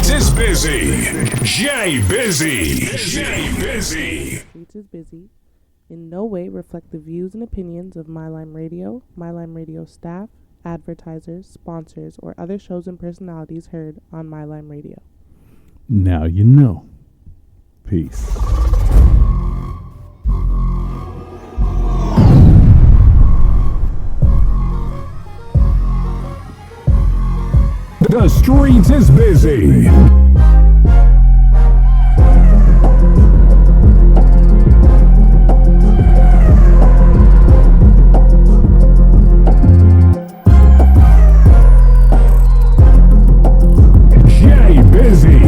Streets is busy. Jay Busy. Jay Busy. Streets is busy. In no way reflect the views and opinions of My Lime Radio, My Lime Radio staff, advertisers, sponsors, or other shows and personalities heard on My Lime Radio. Now you know. Peace. The Streets is busy. Jay Busy.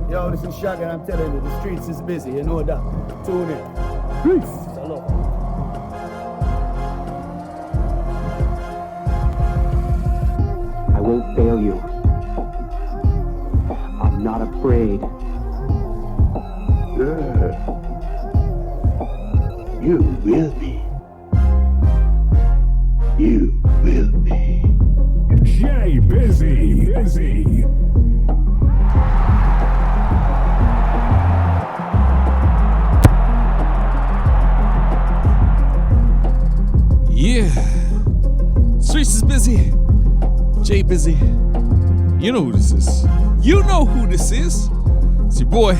Yo, this is Shaggy, and I'm telling you, the streets is busy, you know that. Tune in. Peace. Hello. I won't fail you. I'm not afraid. Good. You will be. You will be. Jay Busy. Yeah. Streets is busy. Jay Busy. You know who this is. You know who this is. It's your boy,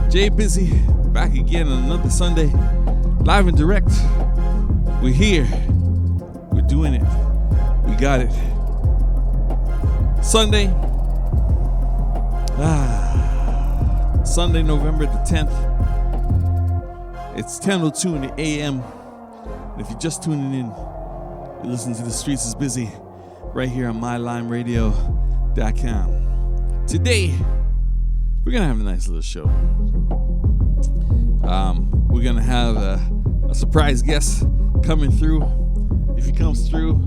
Jay Busy, back again on another Sunday, live and direct. We're here. We're doing it. We got it. Sunday. Sunday, November the 10th. It's 10:02 in the a.m. And if you're just tuning in, you listen to The Streets is Busy right here on mylimeradio.com. Today, we're going to have a nice little show. We're going to have a surprise guest coming through. If he comes through,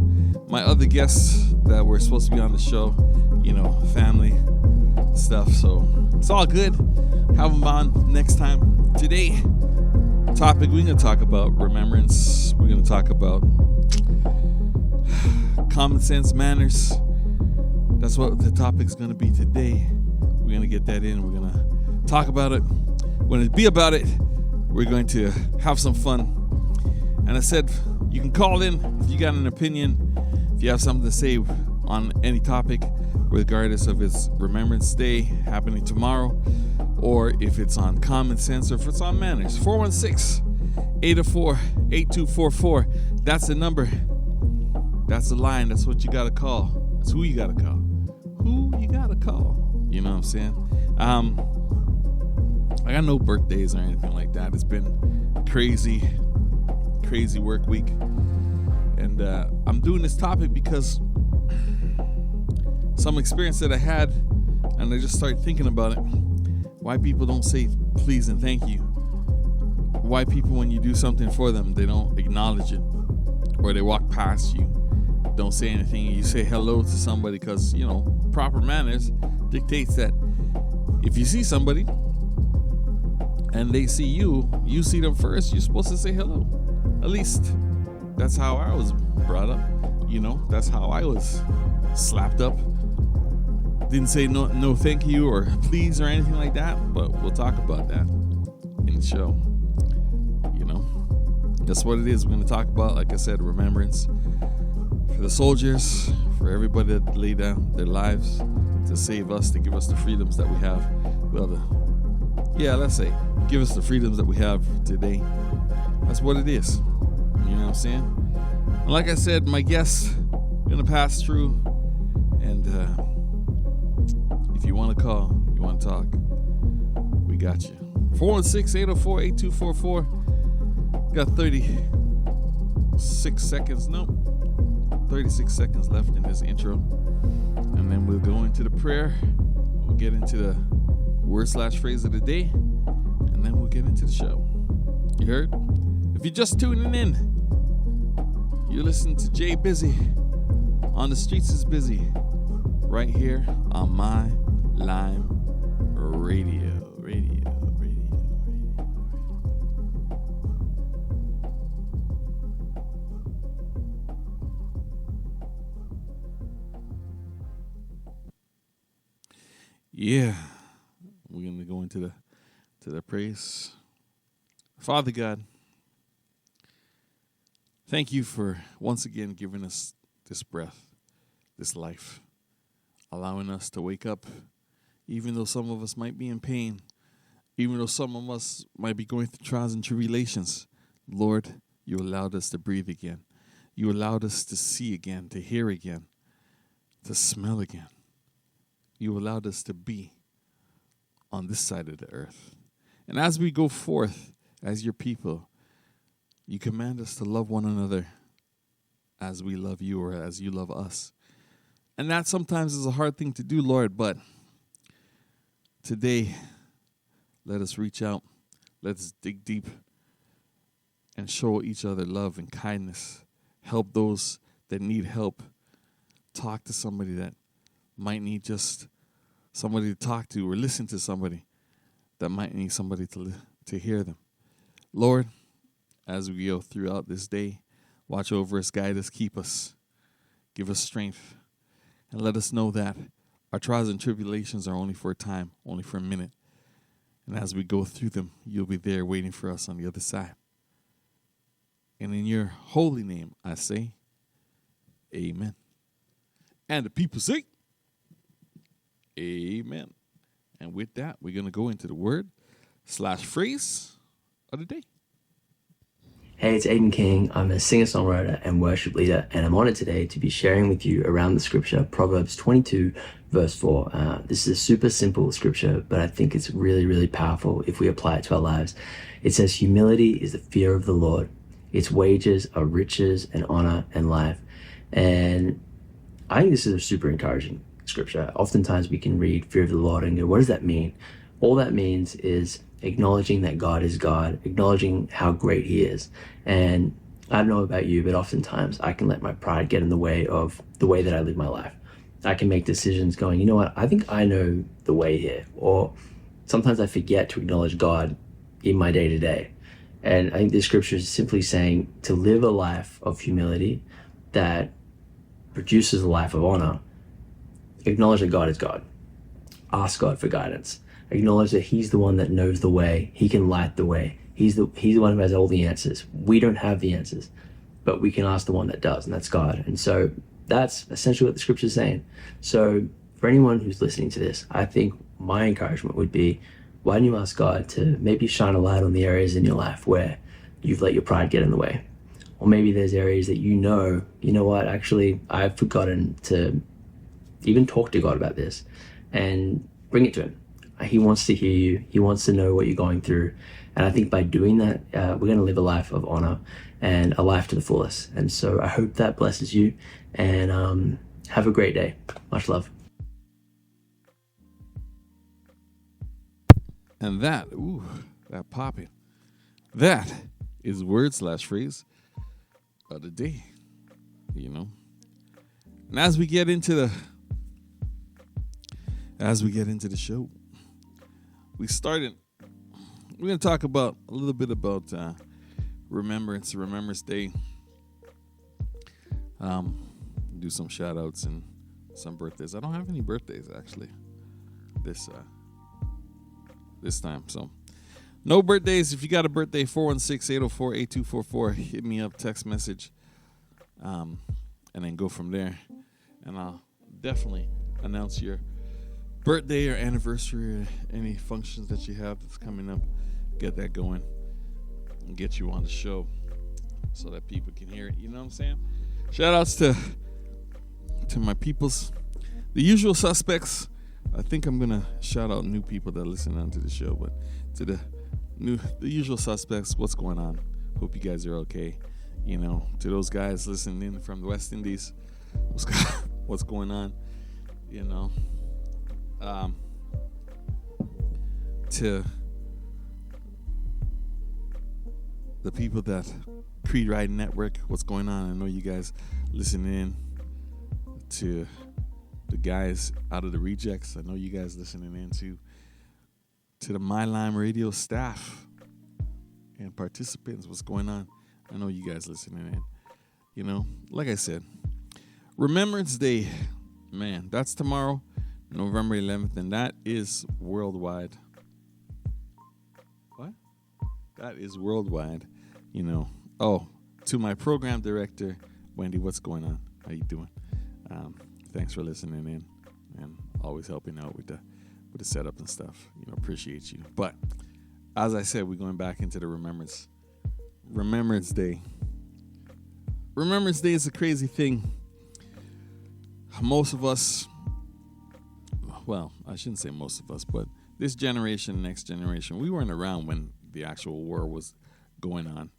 my other guests that were supposed to be on the show, you know, family stuff. So it's all good. Have them on next time. Today, topic, we're going to talk about remembrance. We're going to talk about common sense manners. That's what the topic's going to be today. We're going to get that in. We're going to talk about it. We're going to be about it. We're going to have some fun. And I said, you can call in if you got an opinion, if you have something to say on any topic, regardless of it's Remembrance Day happening tomorrow, or if it's on common sense, or if it's on manners. 416-804-8244. That's the number. That's the line. That's what you got to call. That's who you got to call. Who you got to call. You know what I'm saying? I got no birthdays or anything like that. It's been crazy work week. And I'm doing this topic because some experience that I had, and I just started thinking about it. Why people don't say please and thank you. Why people, when you do something for them, they don't acknowledge it. Or they walk past you, don't say anything, and you say hello to somebody because, you know, proper manners dictates that if you see somebody and they see you, you see them first, you're supposed to say hello. At least that's how I was brought up. You know, that's how I was slapped up. Didn't say no thank you or please or anything like that, but we'll talk about that in the show. You know, that's what it is. We're going to talk about, like I said, remembrance for the soldiers, for everybody that laid down their lives to save us, to give us the freedoms that we have. Well, let's say, give us the freedoms that we have today. That's what it is. You know what I'm saying? And like I said, my guests going to pass through, and if you want to call, you want to talk, we got you. 416-804-8244. Got 36 seconds. No, 36 seconds left in this intro. And then we'll go into the prayer. We'll get into the word/phrase of the day. And then we'll get into the show. You heard? If you're just tuning in, you listen to Jay Busy on The Streets is Busy right here on My Lime Radio. Yeah, we're gonna go into the praise. Father God, thank you for once again giving us this breath, this life, allowing us to wake up, even though some of us might be in pain, even though some of us might be going through trials and tribulations. Lord, you allowed us to breathe again. You allowed us to see again, to hear again, to smell again. You allowed us to be on this side of the earth. And as we go forth as your people, you command us to love one another as we love you or as you love us. And that sometimes is a hard thing to do, Lord, but today, let us reach out, let us dig deep and show each other love and kindness. Help those that need help. Talk to somebody that might need just somebody to talk to, or listen to somebody that might need somebody to hear them. Lord, as we go throughout this day, watch over us, guide us, keep us, give us strength, and let us know that our trials and tribulations are only for a time, only for a minute. And as we go through them, you'll be there waiting for us on the other side. And in your holy name, I say, amen. And the people say, amen. And with that, we're going to go into the word/phrase of the day. Hey, it's Aiden King. I'm a singer-songwriter and worship leader, and I'm honored today to be sharing with you around the scripture, Proverbs 22, verse 4. This is a super simple scripture, but I think it's really, really powerful if we apply it to our lives. It says, humility is the fear of the Lord. Its wages are riches and honor and life. And I think this is a super encouraging scripture. Oftentimes we can read fear of the Lord and go, what does that mean? All that means is acknowledging that God is God, acknowledging how great he is. And I don't know about you, but oftentimes I can let my pride get in the way of the way that I live my life. I can make decisions going, you know what, I think I know the way here. Or sometimes I forget to acknowledge God in my day-to-day. And I think this scripture is simply saying to live a life of humility that produces a life of honor. Acknowledge that God is God. Ask God for guidance. Acknowledge that he's the one that knows the way. He can light the way. He's the one who has all the answers. We don't have the answers, but we can ask the one that does, and that's God. And so that's essentially what the scripture is saying. So for anyone who's listening to this, I think my encouragement would be, why don't you ask God to maybe shine a light on the areas in your life where you've let your pride get in the way? Or maybe there's areas that you know what, actually, I've forgotten to even talk to God about this, and bring it to him. He wants to hear you. He wants to know what you're going through. And I think by doing that, we're going to live a life of honor and a life to the fullest. And so I hope that blesses you, and have a great day. Much love. And that popping. That is word/phrase of the day, And as we get into the show, we're going to talk a little bit about Remembrance Day. Do some shout outs and some birthdays. I don't have any birthdays actually this time. So no birthdays. If you got a birthday, 416-804-8244. Hit me up, text message, and then go from there. And I'll definitely announce your birthday or anniversary or any functions that you have that's coming up. Get that going and get you on the show so that people can hear it. You know what I'm saying? Shout outs to my peoples, the usual suspects. I think I'm gonna shout out new people that listen on to the show, but to the usual suspects, what's going on? Hope you guys are okay. To those guys listening in from the West Indies, what's going on? To the people that Creed Ride Network, what's going on? I know you guys listening in. To the guys out of the Rejects, I know you guys listening in too. To the My Lime Radio staff and participants, what's going on? I know you guys listening in. Like I said, Remembrance Day, man, that's tomorrow. November 11th, and that is worldwide. What? That is worldwide. You know. Oh, to my program director, Wendy, what's going on? How you doing? Thanks for listening in and always helping out with the setup and stuff. You know, appreciate you. But as I said, we're going back into the Remembrance Day. Remembrance Day is a crazy thing. Most of us, well, I shouldn't say most of us, but this generation, next generation, we weren't around when the actual war was going on.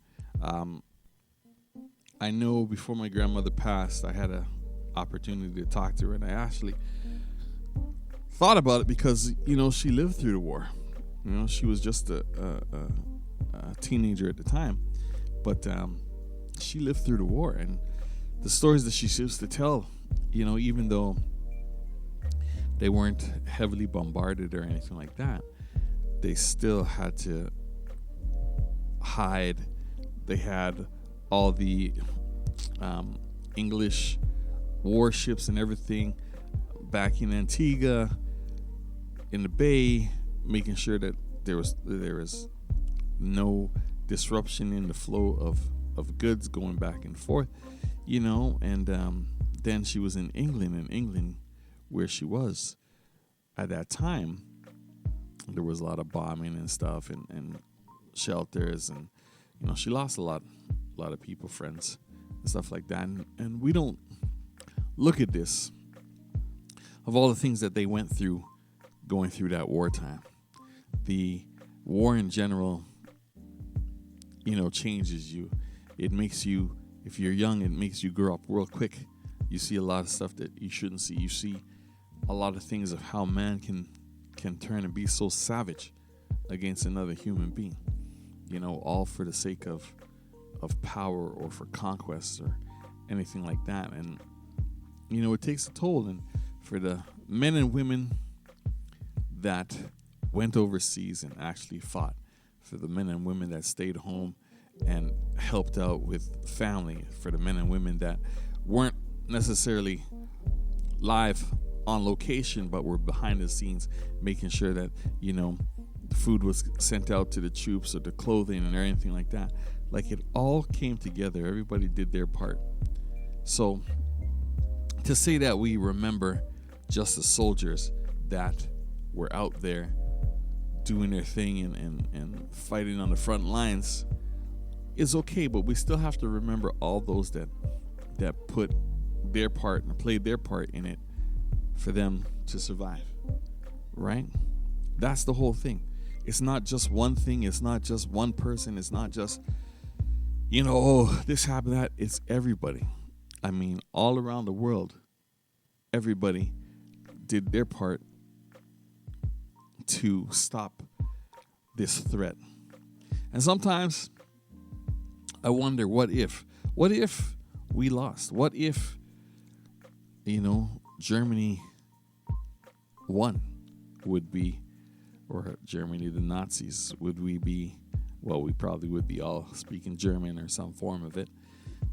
I know before my grandmother passed, I had an opportunity to talk to her, and I actually thought about it because, you know, she lived through the war. You know, she was just a teenager at the time, but she lived through the war, and the stories that she used to tell, you know, even though they weren't heavily bombarded or anything like that, they still had to hide. They had all the English warships and everything back in Antigua, in the bay, making sure that there was no disruption in the flow of goods going back and forth, you know. And then she was in England, where she was at that time. There was a lot of bombing and stuff, and shelters, and you know, she lost a lot of people, friends, and stuff like that. And we don't look at this, of all the things that they went through going through that wartime. The war in general, you know, changes you. It makes you, if you're young, it makes you grow up real quick. You see a lot of stuff that you shouldn't see. You see a lot of things of how man can turn and be so savage against another human being, you know, all for the sake of power or for conquest or anything like that. And you know, it takes a toll. And for the men and women that went overseas and actually fought, for the men and women that stayed home and helped out with family, for the men and women that weren't necessarily live on location but were behind the scenes, making sure that, you know, the food was sent out to the troops, or the clothing and anything like that. Like, it all came together. Everybody did their part. So to say that we remember just the soldiers that were out there doing their thing and fighting on the front lines is okay, but we still have to remember all those that put their part and played their part in it for them to survive, right? That's the whole thing. It's not just one thing. It's not just one person. It's not just, you know, oh, this happened, that. It's everybody. I mean, all around the world, everybody did their part to stop this threat. And sometimes I wonder, what if we lost? What if, you know, Germany won? Would be, or Germany, the Nazis, would we be, well, we probably would be all speaking German or some form of it,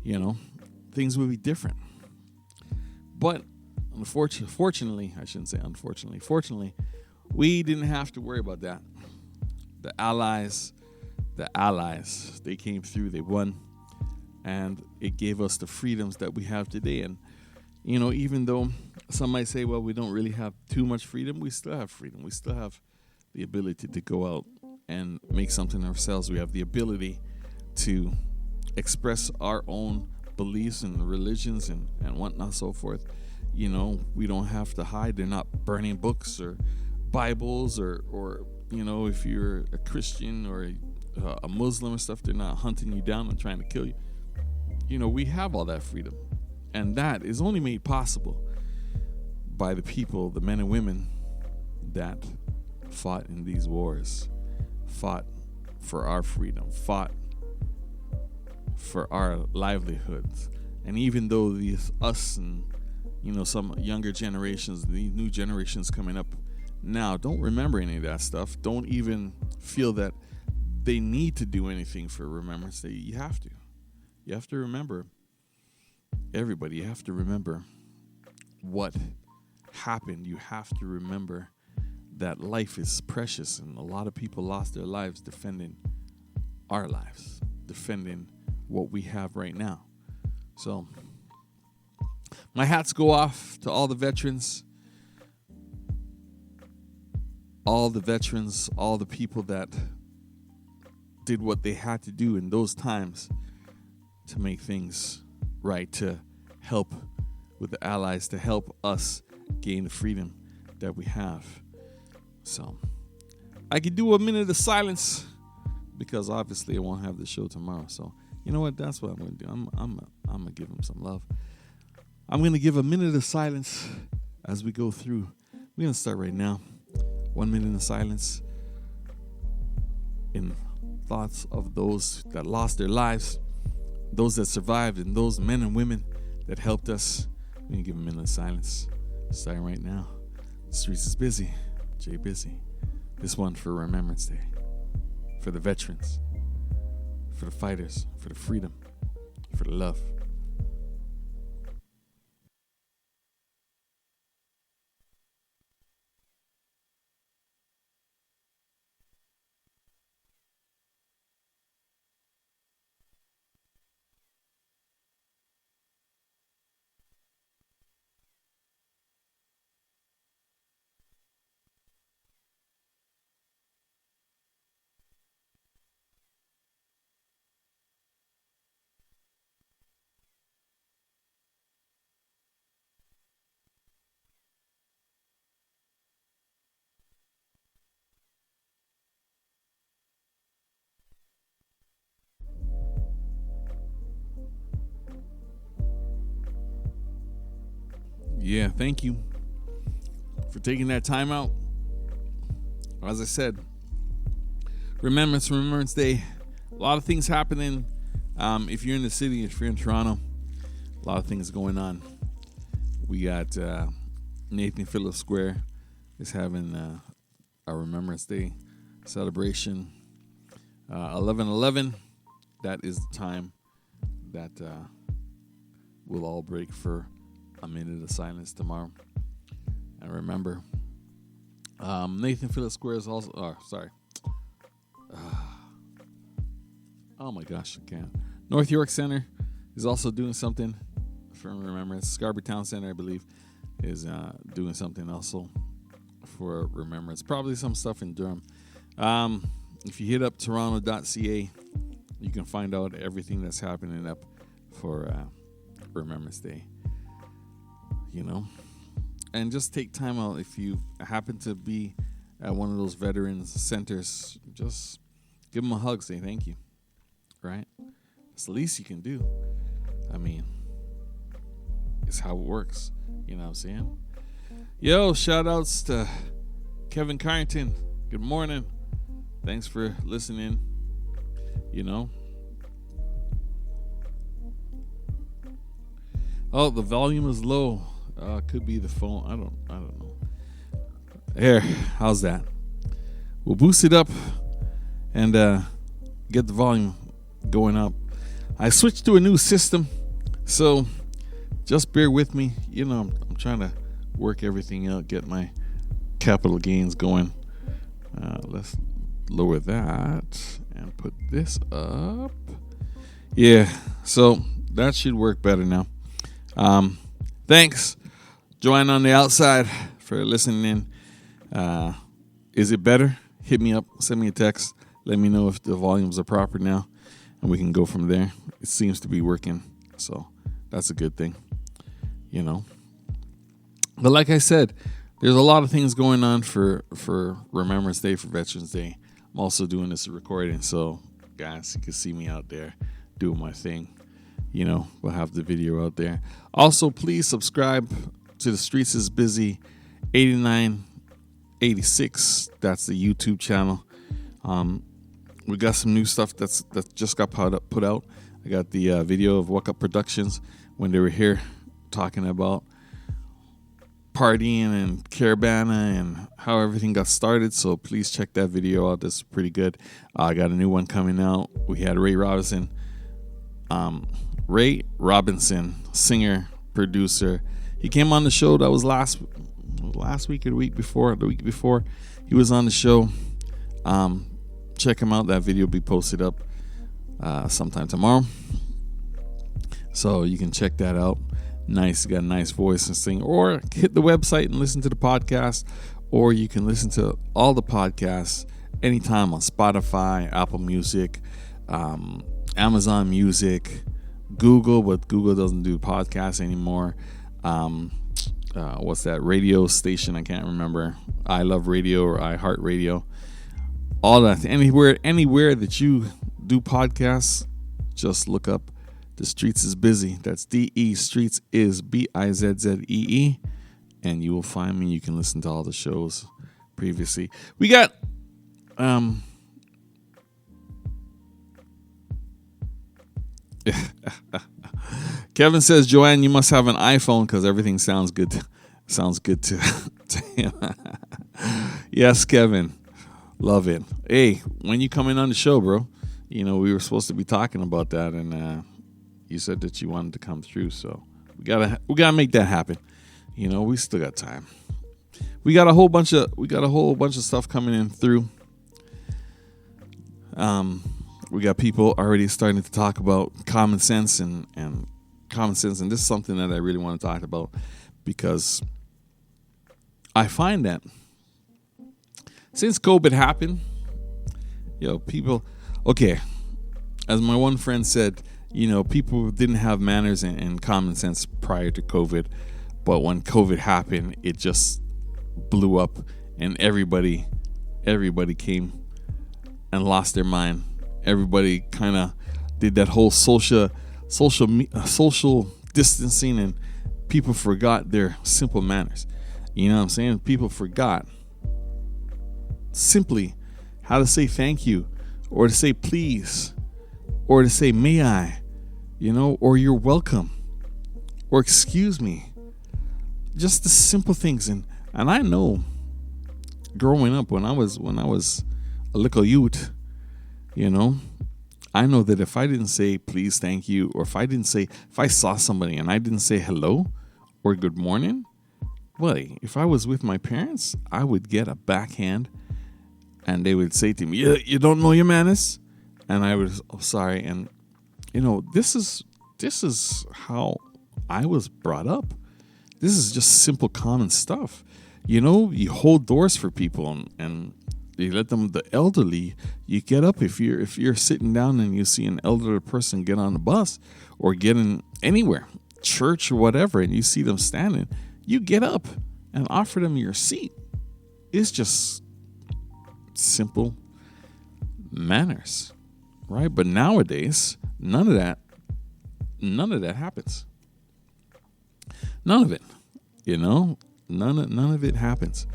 you know, things would be different. But fortunately, I shouldn't say unfortunately, fortunately, we didn't have to worry about that. The Allies, they came through, they won, and it gave us the freedoms that we have today. And, you know, even though some might say, well, we don't really have too much freedom, we still have freedom. We still have the ability to go out and make something ourselves. We have the ability to express our own beliefs and religions and whatnot, so forth. You know, we don't have to hide. They're not burning books or Bibles or you know, if you're a Christian or a Muslim and stuff, they're not hunting you down and trying to kill you. You know, we have all that freedom. And that is only made possible by the people, the men and women that fought in these wars, fought for our freedom, fought for our livelihoods. And even though us and, you know, some younger generations, the new generations coming up now, don't remember any of that stuff, don't even feel that they need to do anything for remembrance. You have to remember everybody. You have to remember what happened, you have to remember that life is precious, and a lot of people lost their lives defending our lives, defending what we have right now. So my hats go off to all the veterans, all the people that did what they had to do in those times to make things right, to help with the allies, to help us gain the freedom that we have. So I could do a minute of silence because obviously I won't have the show tomorrow. So you know what? That's what I'm going to do. I'm going to give him some love. I'm going to give a minute of silence as we go through. We're going to start right now. 1 minute of silence in thoughts of those that lost their lives, those that survived, and those men and women that helped us. We're going to give a minute of silence. Starting right now. The streets is busy. Jay Busy. This one for Remembrance Day. For the veterans. For the fighters. For the freedom. For the love. Yeah, thank you for taking that time out. As I said, Remembrance Day. A lot of things happening. If you're in the city, if you're in Toronto, a lot of things going on. We got Nathan Phillips Square is having a Remembrance Day celebration. 11:11. That is the time that we'll all break for a minute of silence tomorrow. And remember, Nathan Phillips Square is also. Oh my gosh, I can't. North York Center is also doing something for Remembrance. Scarborough Town Center, I believe, is doing something also for Remembrance. Probably some stuff in Durham. If you hit up toronto.ca, you can find out everything that's happening up for Remembrance Day. You know, and just take time out. If you happen to be at one of those veterans centers, just give them a hug, say thank you, right? It's the least you can do. I mean, it's how it works, you know what I'm saying? Yo, shout outs to Kevin Carrington. Good morning. Thanks for listening. You know, oh, the volume is low. Could be the phone. I don't know. Here, how's that? We'll boost it up and get the volume going up. I switched to a new system, so just bear with me. You know, I'm trying to work everything out, get my capital gains going. Let's lower that and put this up. Yeah, so that should work better now. Thanks, Joanne on the outside, for listening in. Is it better? Hit me up, send me a text, let me know if the volumes are proper now, and we can go from there. It seems to be working, so that's a good thing, you know. But like I said, there's a lot of things going on for Remembrance Day, for Veterans Day. I'm also doing this recording, so guys, you can see me out there doing my thing. You know, we'll have the video out there. Also, please subscribe to the Streets is Busy 8986. That's the YouTube channel. We got some new stuff that just got put out. I got the video of Walk Up Productions when they were here talking about partying and Caravana and how everything got started. So please check that video out. That's pretty good. I got a new one coming out. We had Ray Robinson. Ray Robinson, singer, producer. He came on the show. That was last last week or the week before he was on the show. Check him out. That video will be posted up sometime tomorrow, so you can check that out. Nice, got a nice voice and sing. Or hit the website and listen to the podcast, or you can listen to all the podcasts anytime on Spotify, Apple Music, Amazon Music, Google, but Google doesn't do podcasts anymore. What's that radio station? I can't remember. I Love Radio or iHeart Radio. All that, anywhere that you do podcasts, just look up The Streets is Busy. That's DE, Streets is BIZZEE, and you will find me. You can listen to all the shows previously. We got Kevin says, Joanne, you must have an iPhone because everything sounds good to him. Yes, Kevin. Love it. Hey, when you come in on the show, bro, we were supposed to be talking about that, and you said that you wanted to come through, so we gotta make that happen. We still got time. We got a whole bunch of stuff coming in through. We got people already starting to talk about common sense and common sense, and this is something that I really want to talk about because I find that since COVID happened, people, okay, as my one friend said, people didn't have manners and common sense prior to COVID, but when COVID happened, it just blew up, and everybody came and lost their mind. Everybody kind of did that whole social distancing, and people forgot their simple manners. You know what I'm saying? People forgot simply how to say thank you, or to say please, or to say may I, or you're welcome, or excuse me. Just the simple things. And I know growing up when I was a little youth, I know that if I didn't say please, thank you, or if I saw somebody and I didn't say hello or good morning, well, if I was with my parents, I would get a backhand, and they would say to me, you don't know your manners? And I was, sorry. And, this is how I was brought up. This is just simple common stuff. You hold doors for people, and you let them, the elderly, you get up. If you're sitting down and you see an elderly person get on the bus or get in anywhere, church or whatever, and you see them standing, you get up and offer them your seat. It's just simple manners, right? But nowadays, none of that happens. None of it, none of it happens.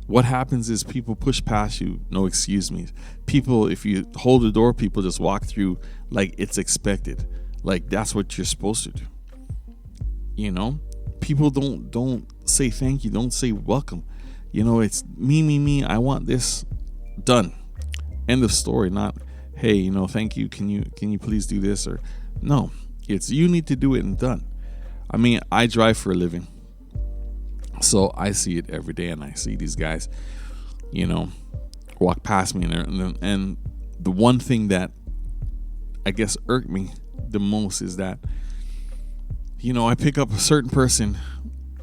What happens is people push past you, no excuse me. People, if you hold the door, people just walk through like it's expected, like that's what you're supposed to do. People don't say thank you, don't say welcome. It's me, I want this done. End of story. Not, hey, thank you, can you please do this? Or no, it's you need to do it and done. I mean, I drive for a living, so I see it every day, and I see these guys, walk past me, and the one thing that I guess irked me the most is that, I pick up a certain person,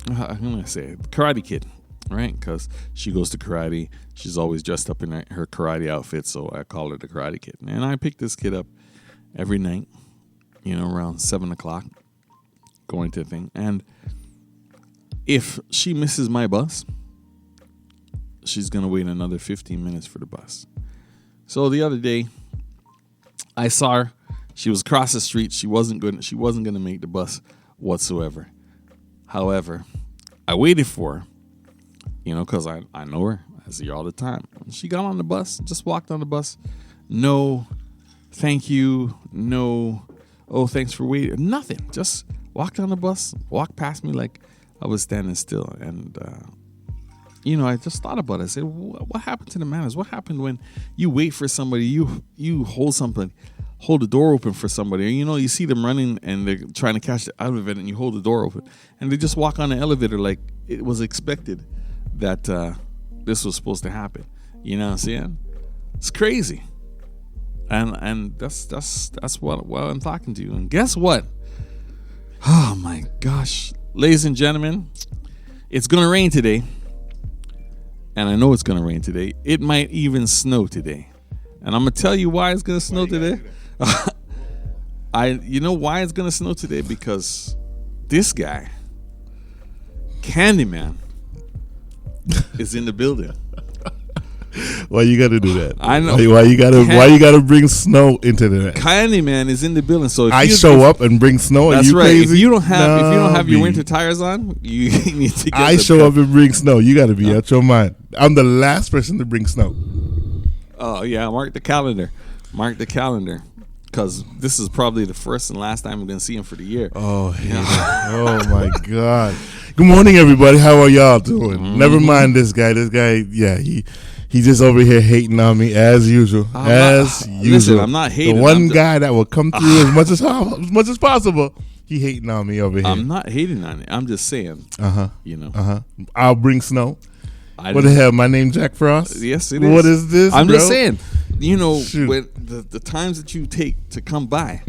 I'm gonna say it, Karate Kid, right? Because she goes to karate, she's always dressed up in her karate outfit, so I call her the Karate Kid. And I pick this kid up every night, around 7:00, going to the thing, and if she misses my bus, she's going to wait another 15 minutes for the bus. So the other day, I saw her. She was across the street. She wasn't going to make the bus whatsoever. However, I waited for her, because I know her. I see her all the time. She got on the bus, just walked on the bus. No, thank you. No, oh, thanks for waiting. Nothing. Just walked on the bus, walked past me like I was standing still. And, I just thought about it. I said, what happened to the manners? What happened when you wait for somebody, you hold the door open for somebody, or, you see them running and they're trying to catch the elevator, and you hold the door open and they just walk on the elevator like it was expected. that this was supposed to happen. You know what I'm saying? It's crazy. And that's what I'm talking to you. And guess what? Oh my gosh, ladies and gentlemen, it's gonna rain today, and I know it's gonna rain today. It might even snow today, and I'm gonna tell you why it's gonna snow today. You know why it's gonna snow today? Because this guy, Candyman, is in the building. Why you gotta do that? I know. Why you gotta bring snow into that? Candyman is in the building. So if I you show up and bring snow. That's are you right. crazy? If you don't have your B. winter tires on, you need to get I show up and bring snow. You gotta be out your mind. I'm the last person to bring snow. Oh yeah, mark the calendar. Mark the calendar. Because this is probably the first and last time we're gonna see him for the year. Oh, oh my God! Good morning, everybody. How are y'all doing? Never mind this guy. This guy, yeah, he's just over here hating on me as usual. Listen, I'm not hating. The one guy that will come through as much as possible. He hating on me over here. I'm not hating on it. I'm just saying. You know. I'll bring snow. What the hell? My name Jack Frost. Yes, it is. What is this? I'm bro? just saying. You know, Shoot. when the times that you take to come to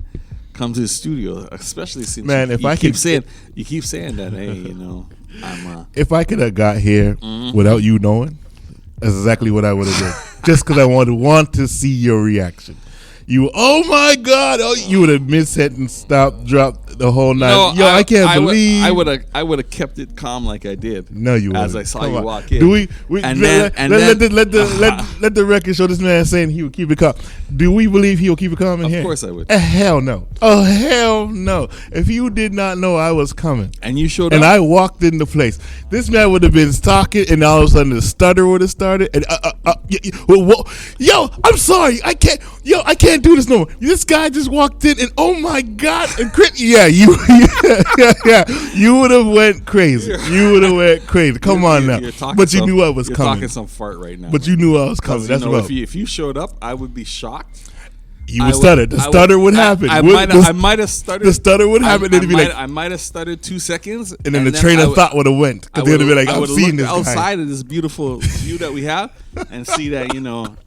the studio, especially since you keep saying that, hey, you know, I'm. If I could have got here without you knowing, that's exactly what I would have done. Just because I want to see your reaction. Oh my God! Oh, you would have mid-sentence, stopped, dropped the whole night. No, I can't believe. I would have kept it calm like I did. No, you wouldn't. As I saw Come you on. walk in. Do we and let then the record show this man saying he would keep it calm. Do we believe he will keep it calm in here? Of course I would. Hell no. Oh hell no. If you did not know I was coming and you showed and up, I walked in the place, this man would have been talking, and all of a sudden the stutter would have started. And yo, I'm sorry, I can't do this no more. This guy just walked in, and oh my God, and you would have went crazy. You would have went crazy. Come on now, but you knew I was coming. Talking some fart right now. But you knew I was coming. That's right. right. If you showed up, I would be shocked. You would stutter. The stutter would happen. I might have stuttered. The stutter would happen. I might have stuttered 2 seconds, and then the train of thought would have went because they would have been like, "I'm seeing this outside of this beautiful view that we have, and see that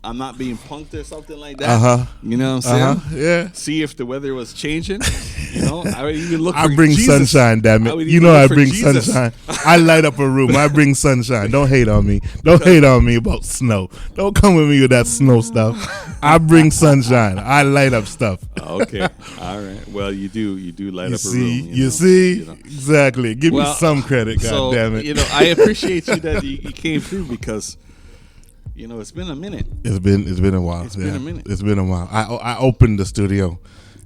I'm not being punked or something like that." You know what I'm saying? Yeah. See if the weather was changing. I would even look. I bring Jesus. sunshine, damn it! I bring sunshine. I light up a room. I bring sunshine. Don't hate on me. Don't hate on me about snow. Don't come with me with that snow stuff. I bring sunshine. I light up stuff. Okay. All right. Well, you do light up a room. You see? Exactly. Give me some credit, God damn it. I appreciate you that you came through because it's been a minute. It's been a while. It's been a minute. It's been a while. I opened the studio,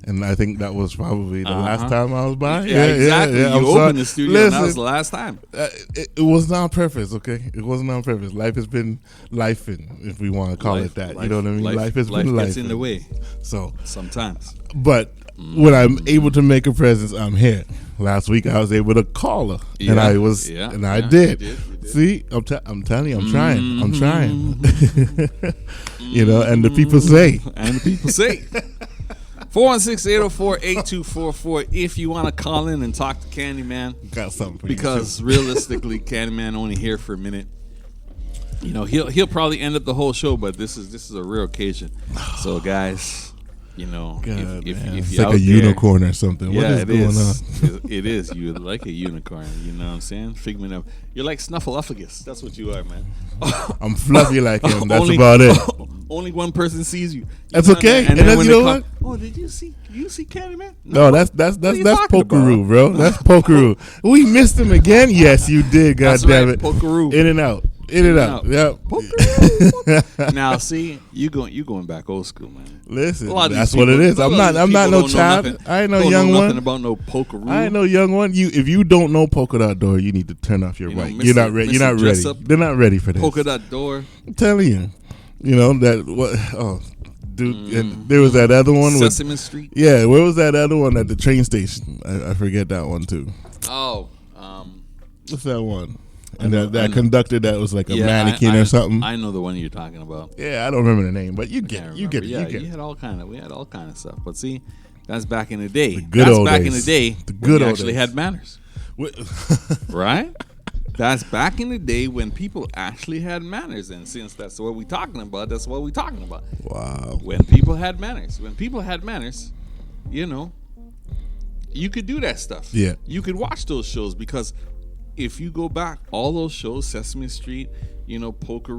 and I think that was probably the last time I was by. Yeah, exactly. Yeah, you opened the studio, and that was the last time. It wasn't on purpose, okay? It wasn't on purpose. Life has been lifing, if we want to call it that. You know what I mean? Life has been life. Gets in the way. So sometimes. But when I'm able to make a presence, I'm here. Last week I was able to call her, and I was, and I did. You did. See, I'm telling you, I'm trying. I'm trying. And the people say. And the people say. 416-804-8244 if you want to call in and talk to Candyman. Got something for you. Because realistically, Candyman only here for a minute. He'll probably end up the whole show, but this is a rare occasion. So guys, if it's like a unicorn or something. Yeah, what is going on? It is. You're like a unicorn. You know what I'm saying? Figment of. You're like Snuffleupagus. That's what you are, man. I'm fluffy like him. That's about it. Only one person sees you. That's okay. And then you know what? Oh, did you see Candyman? No, that's Pokeroo, bro. That's Pokeroo. We missed him again. Yes, you did. God damn it. Pokeroo. In and out. Yep. Now, see, you going back old school, man. Listen, that's what it is. I'm not no child. I ain't no young one. Nothing about no Pokeroo. I ain't no young one. If you don't know Polka Dot Door, you need to turn off your mic. You're not ready. You're not ready. They're not ready for this. Polka Dot Door. I'm telling you. That what? Oh, dude. And there was that other one. Sesame Street. Yeah, where was that other one at the train station? I forget that one too. Oh, what's that one? And that conductor that was like a mannequin or something. I know the one you're talking about. Yeah, I don't remember the name, but you get it. Yeah, we had all kind of stuff. But see, that's back in the day. The good old days. Back in the day. The good old actually days. Had manners. Right? That's back in the day when people actually had manners, and since that's what we're talking about, that's what we're talking about. Wow. When people had manners, you know, you could do that stuff. Yeah. You could watch those shows, because if you go back, all those shows, Sesame Street, you know, Polka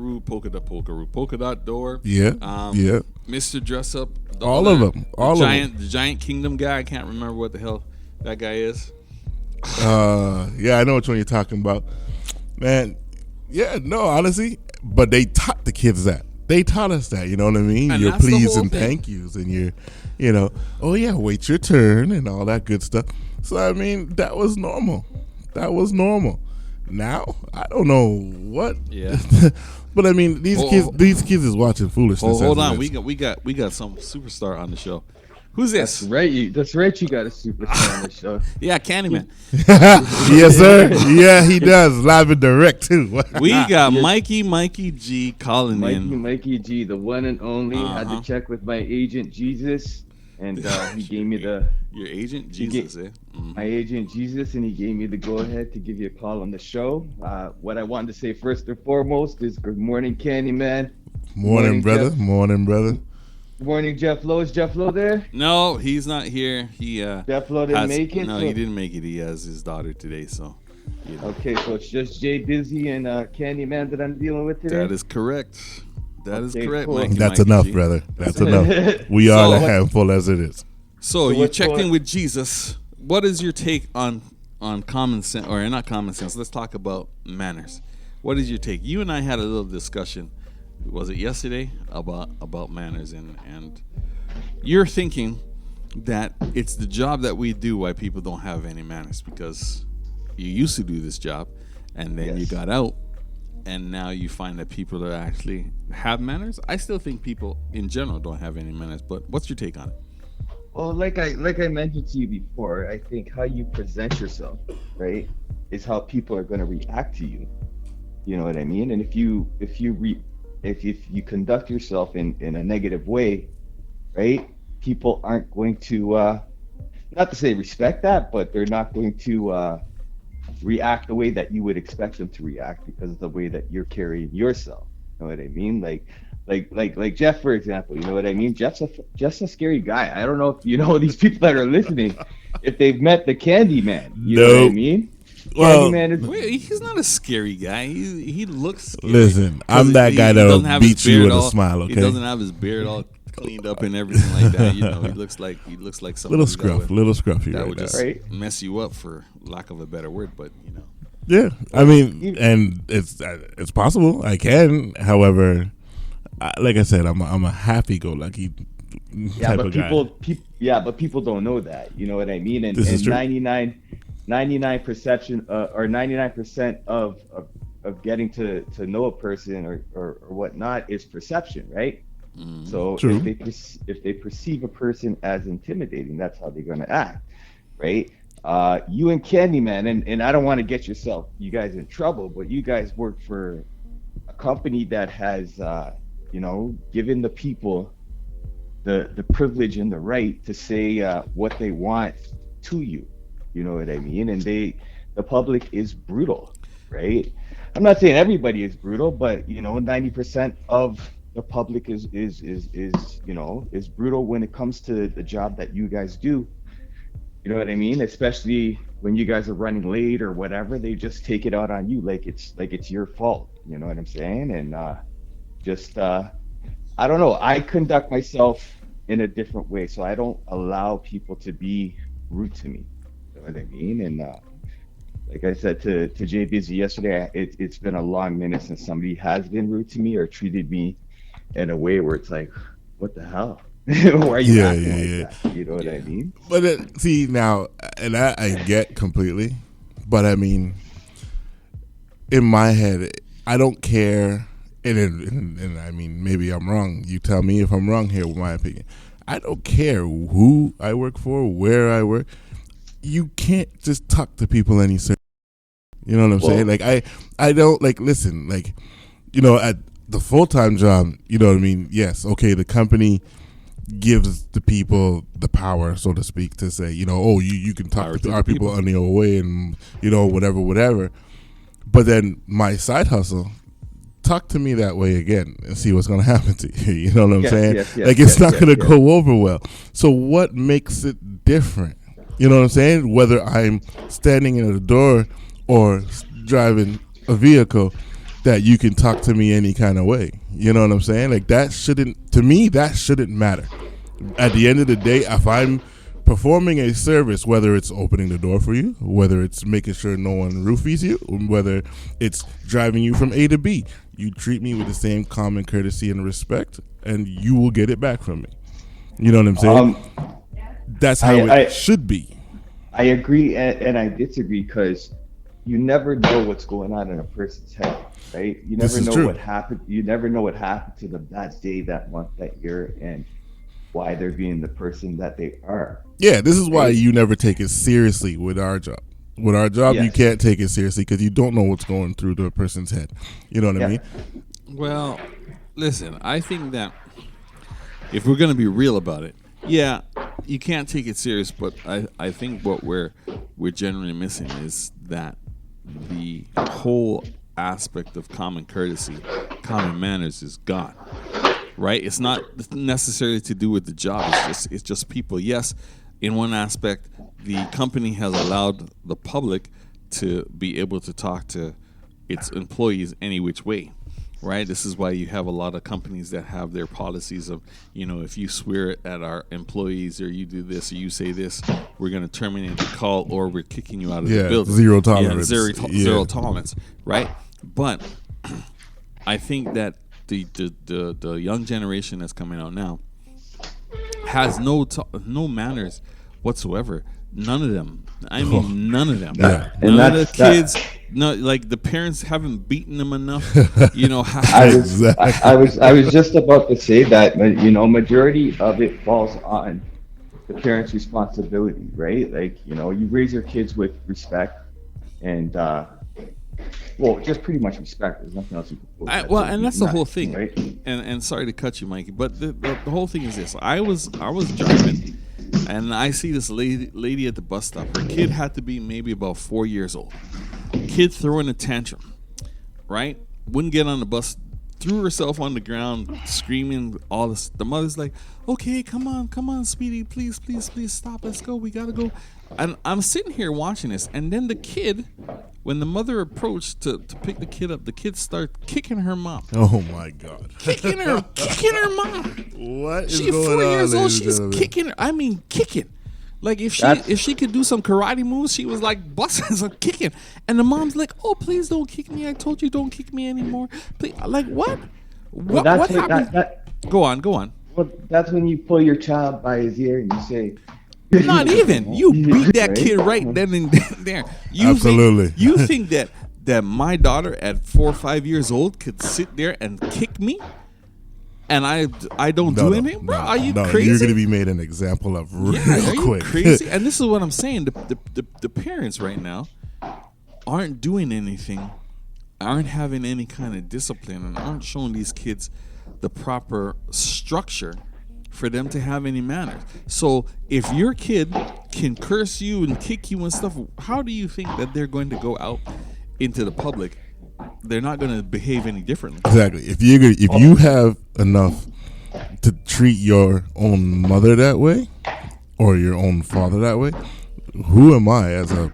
Dot Door, Yeah. Yeah. Mr. Dress Up, All of them. The Giant Kingdom guy. I can't remember what the hell that guy is. Yeah, I know which one you're talking about, man. Yeah, no, honestly, but they taught the kids that. They taught us that. You know what I mean? And Your that's the please whole and thing. thank yous, and your, you know, oh yeah, wait your turn and all that good stuff. So I mean, that was normal. That was normal. Now I don't know what. Yeah. But I mean, these kids is watching foolishness. Hold as on, it is. we got some superstar on the show. Who's this? That's right. You got a superstar on the show. Yeah, Candyman. Yes, sir. Yeah, he does. Live and direct too. We got Mikey G calling in. Mikey G, the one and only. Had to check with my agent Jesus, and he gave me your agent Jesus, my agent Jesus, and he gave me the go ahead to give you a call on the show. What I wanted to say first and foremost is good morning, Candyman. Morning, brother. Jeff. Morning, brother. Good morning, Jeff Lowe. Is Jeff Lowe there? No, he's not here. Jeff Lowe didn't make it. No, he didn't make it. He has his daughter today, so. You know. Okay, so it's just Jay Busy and Candyman that I'm dealing with today. That is correct. That is correct, cool. Mikey. That's Mikey enough, G. brother. That's enough. We are a handful as it is. So you checked in with Jesus. What is your take on common sense, or not common sense? Let's talk about manners. What is your take? You and I had a little discussion. Was it yesterday about manners, and you're thinking that it's the job that we do why people don't have any manners, because you used to do this job and then you got out and now you find that people that actually have manners. I still think people in general don't have any manners, but what's your take on it? Well, like I mentioned to you before, I think how you present yourself, right, is how people are going to react to you. You know what I mean? And if you conduct yourself in a negative way, right, people aren't going to not to say respect that, but they're not going to react the way that you would expect them to react because of the way that you're carrying yourself. You know what I mean? Like Jeff, for example. You know what I mean? Jeff's a scary guy. I don't know if you know these people that are listening, if they've met the Candyman. You know what I mean? Well, he's not a scary guy. He looks scary. Listen, I'm that guy that'll beat you with a smile. Okay, he doesn't have his beard all cleaned up and everything like that. You know, he looks like someone little scruffy, that right would there. just mess you up, for lack of a better word. But you know, yeah, I mean, and it's possible I can. However, like I said, I'm a happy-go-lucky type of guy. But people don't know that. You know what I mean? And, This is true. 99% of getting to know a person or whatnot is perception, right? So True. if they perceive a person as intimidating, that's how they're going to act, right? You and Candyman, and I don't want to get you guys in trouble, but you guys work for a company that has given the people the privilege and the right to say what they want to you. You know what I mean? And the public is brutal, right? I'm not saying everybody is brutal, but 90% of the public is brutal when it comes to the job that you guys do. You know what I mean? Especially when you guys are running late or whatever, they just take it out on you like it's your fault. You know what I'm saying? And I don't know. I conduct myself in a different way, so I don't allow people to be rude to me. You know what I mean? And like I said to Jay Busy yesterday, it's been a long minute since somebody has been rude to me or treated me in a way where it's like, what the hell? Why are you acting like that? You know what I mean? But see now, and I get completely, but I mean, in my head, I don't care. And I mean, maybe I'm wrong. You tell me if I'm wrong here with my opinion. I don't care who I work for, where I work. You can't just talk to people any certain. You know what I'm saying? Like I don't listen. Like, at the full-time job, you know what I mean? Yes, okay. The company gives the people the power, so to speak, to say, you can talk to our people on your way and whatever. But then my side hustle, talk to me that way again and see what's going to happen to you. You know what I'm saying? It's not going to go over well. So what makes it different? You know what I'm saying? Whether I'm standing in a door or driving a vehicle, that you can talk to me any kind of way. You know what I'm saying? Like that shouldn't matter. At the end of the day, if I'm performing a service, whether it's opening the door for you, whether it's making sure no one roofies you, whether it's driving you from A to B, you treat me with the same common courtesy and respect, and you will get it back from me. You know what I'm saying? That's how it should be. I agree and I disagree, because you never know what's going on in a person's head, right? You never know what happened. You never know what happened to them that day, that month, that year, and why they're being the person that they are. Yeah, this is why you never take it seriously with our job. With our job, you can't take it seriously because you don't know what's going through the person's head. You know what I mean? Well, listen, I think that if we're going to be real about it, yeah, you can't take it serious, but I think what we're generally missing is that the whole aspect of common courtesy, common manners is gone. Right? It's not necessarily to do with the job. It's just people. Yes, in one aspect, the company has allowed the public to be able to talk to its employees any which way. Right? This is why you have a lot of companies that have their policies of, if you swear at our employees or you do this or you say this, we're going to terminate the call or we're kicking you out of the building. Zero tolerance. Zero tolerance. Right? But I think that the young generation that's coming out now has no manners whatsoever. None of them. I mean, none of them. Yeah. None of the kids. No, like the parents haven't beaten them enough. I was just about to say that. Majority of it falls on the parents' responsibility, right? Like, you raise your kids with respect and. Just pretty much respect. There's nothing else you can do. And that's the whole thing. Right? And sorry to cut you, Mikey, but the whole thing is this. I was driving, and I see this lady at the bus stop. Her kid had to be maybe about 4 years old. Kid throwing a tantrum, right? Wouldn't get on the bus, threw herself on the ground, screaming all this. The mother's like, okay, come on, sweetie, please stop, let's go, we gotta go. And I'm sitting here watching this, and then the kid, when the mother approached to pick the kid up, the kid started kicking her mom. Oh my God! Kicking her mom. What is She's going 4 years on, old. She's kicking her. I mean, kicking. Like if she could do some karate moves, she was like busting some kicking. And the mom's like, "Oh, please don't kick me. I told you don't kick me anymore." Please. Like what? What happened? Go on. Well, that's when you pull your child by his ear and you say. Not even. You beat that kid right then and there. Absolutely. You think that my daughter at 4 or 5 years old could sit there and kick me? And I don't do anything? Bro, are you crazy? You're going to be made an example of real quick. Are you crazy? And this is what I'm saying. The parents right now aren't doing anything, aren't having any kind of discipline, and aren't showing these kids the proper structure for them to have any manners. So if your kid can curse you and kick you and stuff, how do you think that they're going to go out into the public? They're not going to behave any differently. Exactly. If you have enough to treat your own mother that way or your own father that way, who am I as a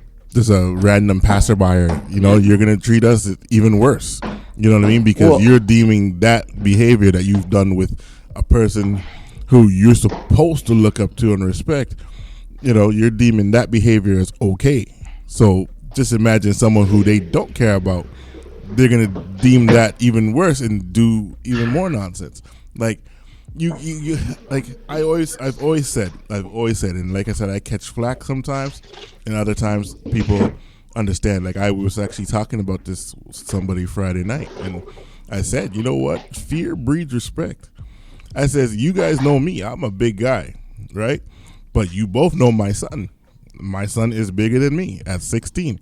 random passerby? You're going to treat us even worse. You know what I mean? Because you're deeming that behavior that you've done with a person who you're supposed to look up to and respect, you're deeming that behavior as okay. So just imagine someone who they don't care about, they're going to deem that even worse and do even more nonsense. Like you like I've always said, and like I said, I catch flack sometimes, and other times people understand. Like I was actually talking about this with somebody Friday night, and I said, you know what? Fear breeds respect. I says, you guys know me. I'm a big guy, right? But you both know my son. My son is bigger than me at 16.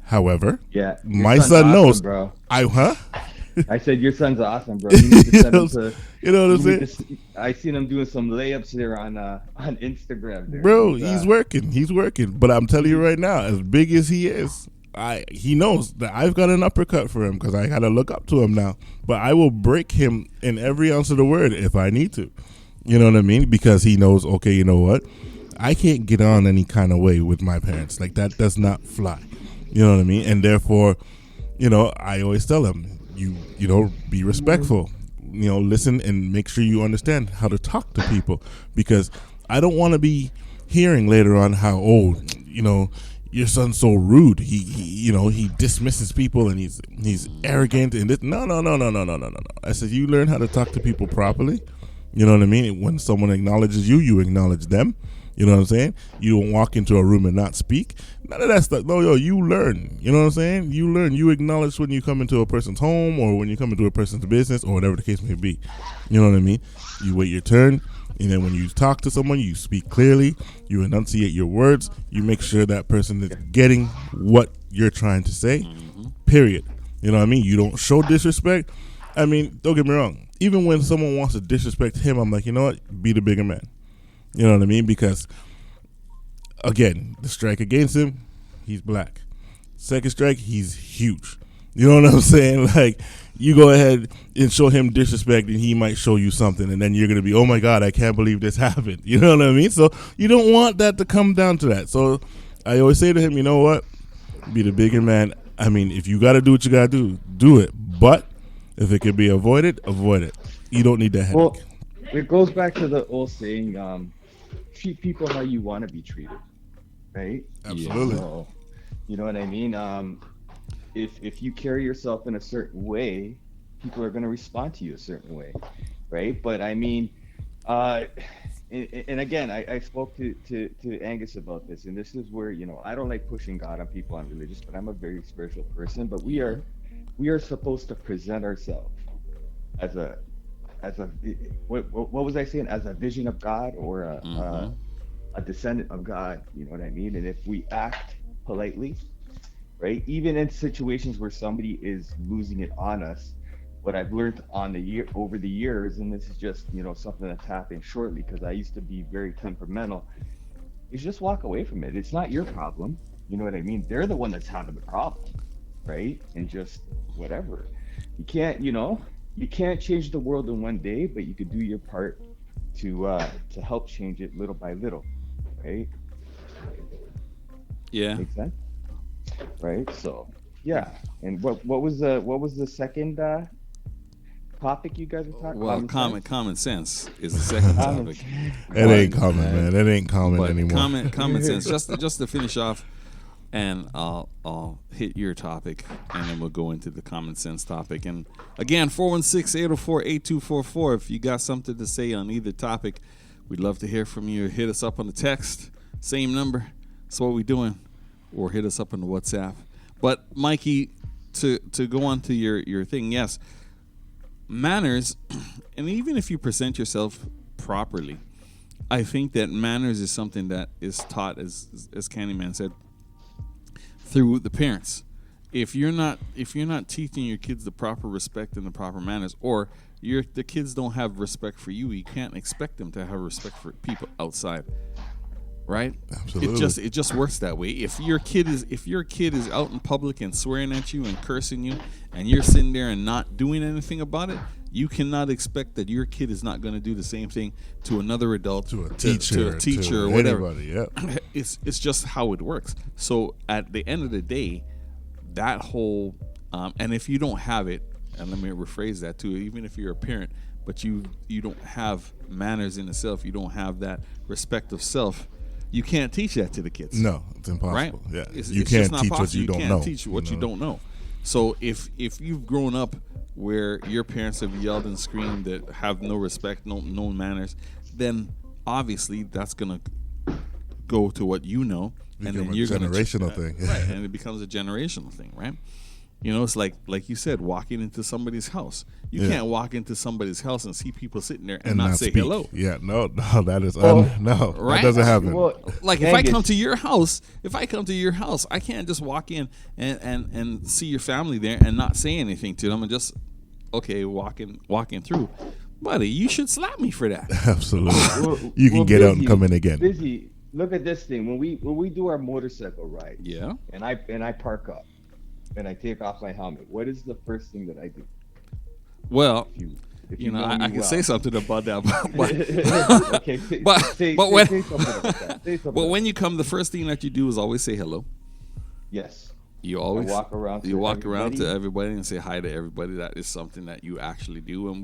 However, my son awesome, knows. Bro. I said your son's awesome, bro. You need to send him to. You know what I'm saying? I seen him doing some layups there on Instagram. There. Bro, he's working. But I'm telling you right now, as big as he is, he knows that I've got an uppercut for him because I got to look up to him now. But I will break him in every ounce of the word if I need to. You know what I mean? Because he knows, okay, you know what? I can't get on any kind of way with my parents. Like, that does not fly. You know what I mean? And therefore, you know, I always tell him, you know, be respectful. You know, listen and make sure you understand how to talk to people, because I don't want to be hearing later on how, oh, you know, your son's so rude. He you know, he dismisses people and he's arrogant and this. No. I said, you learn how to talk to people properly. You know what I mean? When someone acknowledges you, you acknowledge them. You know what I'm saying? You don't walk into a room and not speak. None of that stuff. No, you learn. You know what I'm saying? You learn. You acknowledge when you come into a person's home or when you come into a person's business or whatever the case may be. You know what I mean? You wait your turn, and then when you talk to someone, you speak clearly. You enunciate your words. You make sure that person is getting what you're trying to say, period. You know what I mean? You don't show disrespect. I mean, don't get me wrong. Even when someone wants to disrespect him, I'm like, you know what? Be the bigger man. You know what I mean? Because, again, the strike against him, he's black. Second strike, he's huge. You know what I'm saying? Like, you go ahead and show him disrespect, and he might show you something, and then you're going to be, oh, my God, I can't believe this happened. You know what I mean? So you don't want that to come down to that. So I always say to him, you know what? Be the bigger man. I mean, if you got to do what you got to do it. But if it can be avoided, avoid it. You don't need that headache. Well, it goes back to the old saying, treat people how you want to be treated, right? Absolutely. So, you know what I mean? If you carry yourself in a certain way, people are going to respond to you a certain way, right? But I mean, and again, I spoke to Angus about this, and this is where, you know, I don't like pushing God on people on religious, but I'm a very spiritual person. But we are supposed to present ourselves as a what was I saying? As a vision of God or a descendant of God, you know what I mean? And if we act politely, right, even in situations where somebody is losing it on us, what I've learned over the years, and this is just, you know, something that's happening shortly because I used to be very temperamental, is just walk away from it. It's not your problem, you know what I mean? They're the one that's having the problem, right? And just whatever. You can't, you know, you can't change the world in one day, but you could do your part to help change it little by little, right? Yeah. Makes sense, right? So, yeah. And what was the second topic you guys were talking about? Well, common sense is the second topic. It ain't common, man. It ain't common anymore. Common sense. Just to finish off, and I'll hit your topic, and then we'll go into the common sense topic. And again, 416-804-8244. If you got something to say on either topic, we'd love to hear from you. Hit us up on the text, same number. That's what we're doing. Or hit us up on the WhatsApp. But Mikey, to go on to your thing, yes, manners, and even if you present yourself properly, I think that manners is something that is taught, as Candyman said, through the parents. If you're not teaching your kids the proper respect and the proper manners, or the kids don't have respect for you, you can't expect them to have respect for people outside, right? Absolutely. It just works that way. If your kid is out in public and swearing at you and cursing you, and you're sitting there and not doing anything about it, you cannot expect that your kid is not going to do the same thing to another adult, to a teacher, or whatever. Anybody, yeah. It's just how it works. So at the end of the day, that whole and if you don't have it, and let me rephrase that too, even if you're a parent, but you don't have manners in itself, you don't have that respect of self, you can't teach that to the kids. No, it's impossible. Right? Yeah, You can't teach what you don't know. You can't teach what you don't know. So if you've grown up where your parents have yelled and screamed that have no respect, no manners, then obviously that's gonna go to what you know, and then you're gonna generational thing, right? And it becomes a generational thing, right? You know, it's like you said, walking into somebody's house. You can't walk into somebody's house and see people sitting there and not say speak. hello. Yeah, no, that is no, right? That doesn't happen. Well, like if I come to your house, I can't just walk in and see your family there and not say anything to them and just walking through. Buddy, you should slap me for that. Absolutely. You can get out and come in again. look at this thing. When we do our motorcycle ride, Yeah. and I park up, and I take off my helmet. What is the first thing that I do? Well, If you know, me I can well. say something about that, but Okay, say when something about that. Say something but when about you come, the first thing that you do is always say hello. Yes. You always walk around to You walk around to everybody. everybody and say hi to everybody. That is something that you actually do, and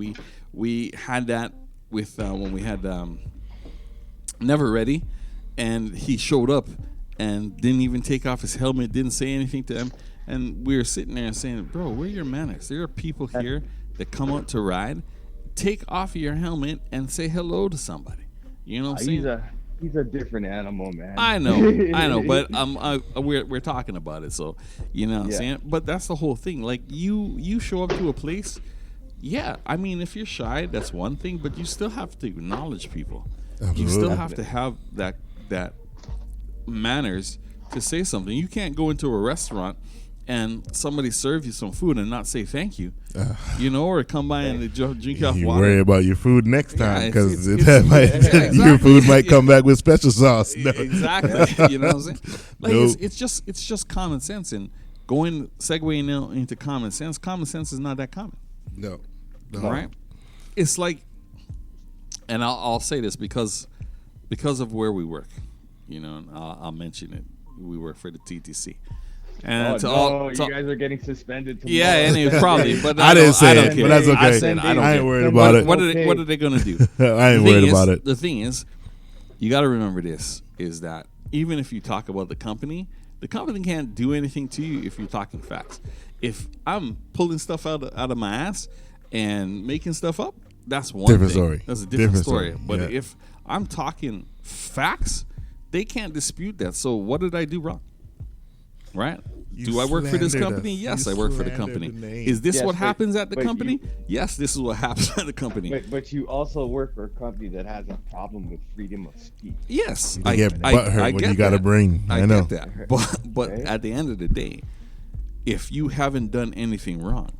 we had that with when we had Never Ready, and he showed up and didn't even take off his helmet, didn't say anything to him, and we were sitting there and saying, "Bro, where are your manners? There are people here that come out to ride. Take off your helmet and say hello to somebody." You know what I'm saying? He's a different animal, man. I know, but we're talking about it, so you know what I'm Yeah. saying. But that's the whole thing. Like you show up to a place, yeah. I mean, if you're shy, that's one thing, but you still have to acknowledge people. You still have to have that manners to say something. You can't go into a restaurant and somebody serve you some food and not say thank you, you know, or come by and they drink off You water. worry about your food next Yeah, time it's- because it's- your food might come back with special sauce. No. Exactly. You know what I'm saying? Like Nope. it's just common sense, and segueing now into common sense. Common sense is not that common, No. right? It's like, and I'll say this because of where we work, you know, and I'll mention it. We work for the TTC, and you guys are getting suspended tomorrow. yeah, and it probably, but I didn't say I don't it, care. but that's okay. I said I don't I ain't care. worried about it. What are they gonna do? I ain't The thing worried is- about it. The thing is, you got to remember this: is that even if you talk about the company can't do anything to you if you're talking facts. If I'm pulling stuff out of my ass and making stuff up, that's one Different thing. story. That's a different story. story. But Yeah. if I'm talking facts, they can't dispute that. So what did I do wrong? Right? Do I work for this slandered company? us. Yes, You I work for the slandered company. the name. Is this Yes, what but- happens at the but company? you- Yes, this is what happens at the company. But you also work for a company that has a problem with freedom of speech. Yes, You get butthurt when you got to bring. I know. get that. But Right? at the end of the day, if you haven't done anything wrong,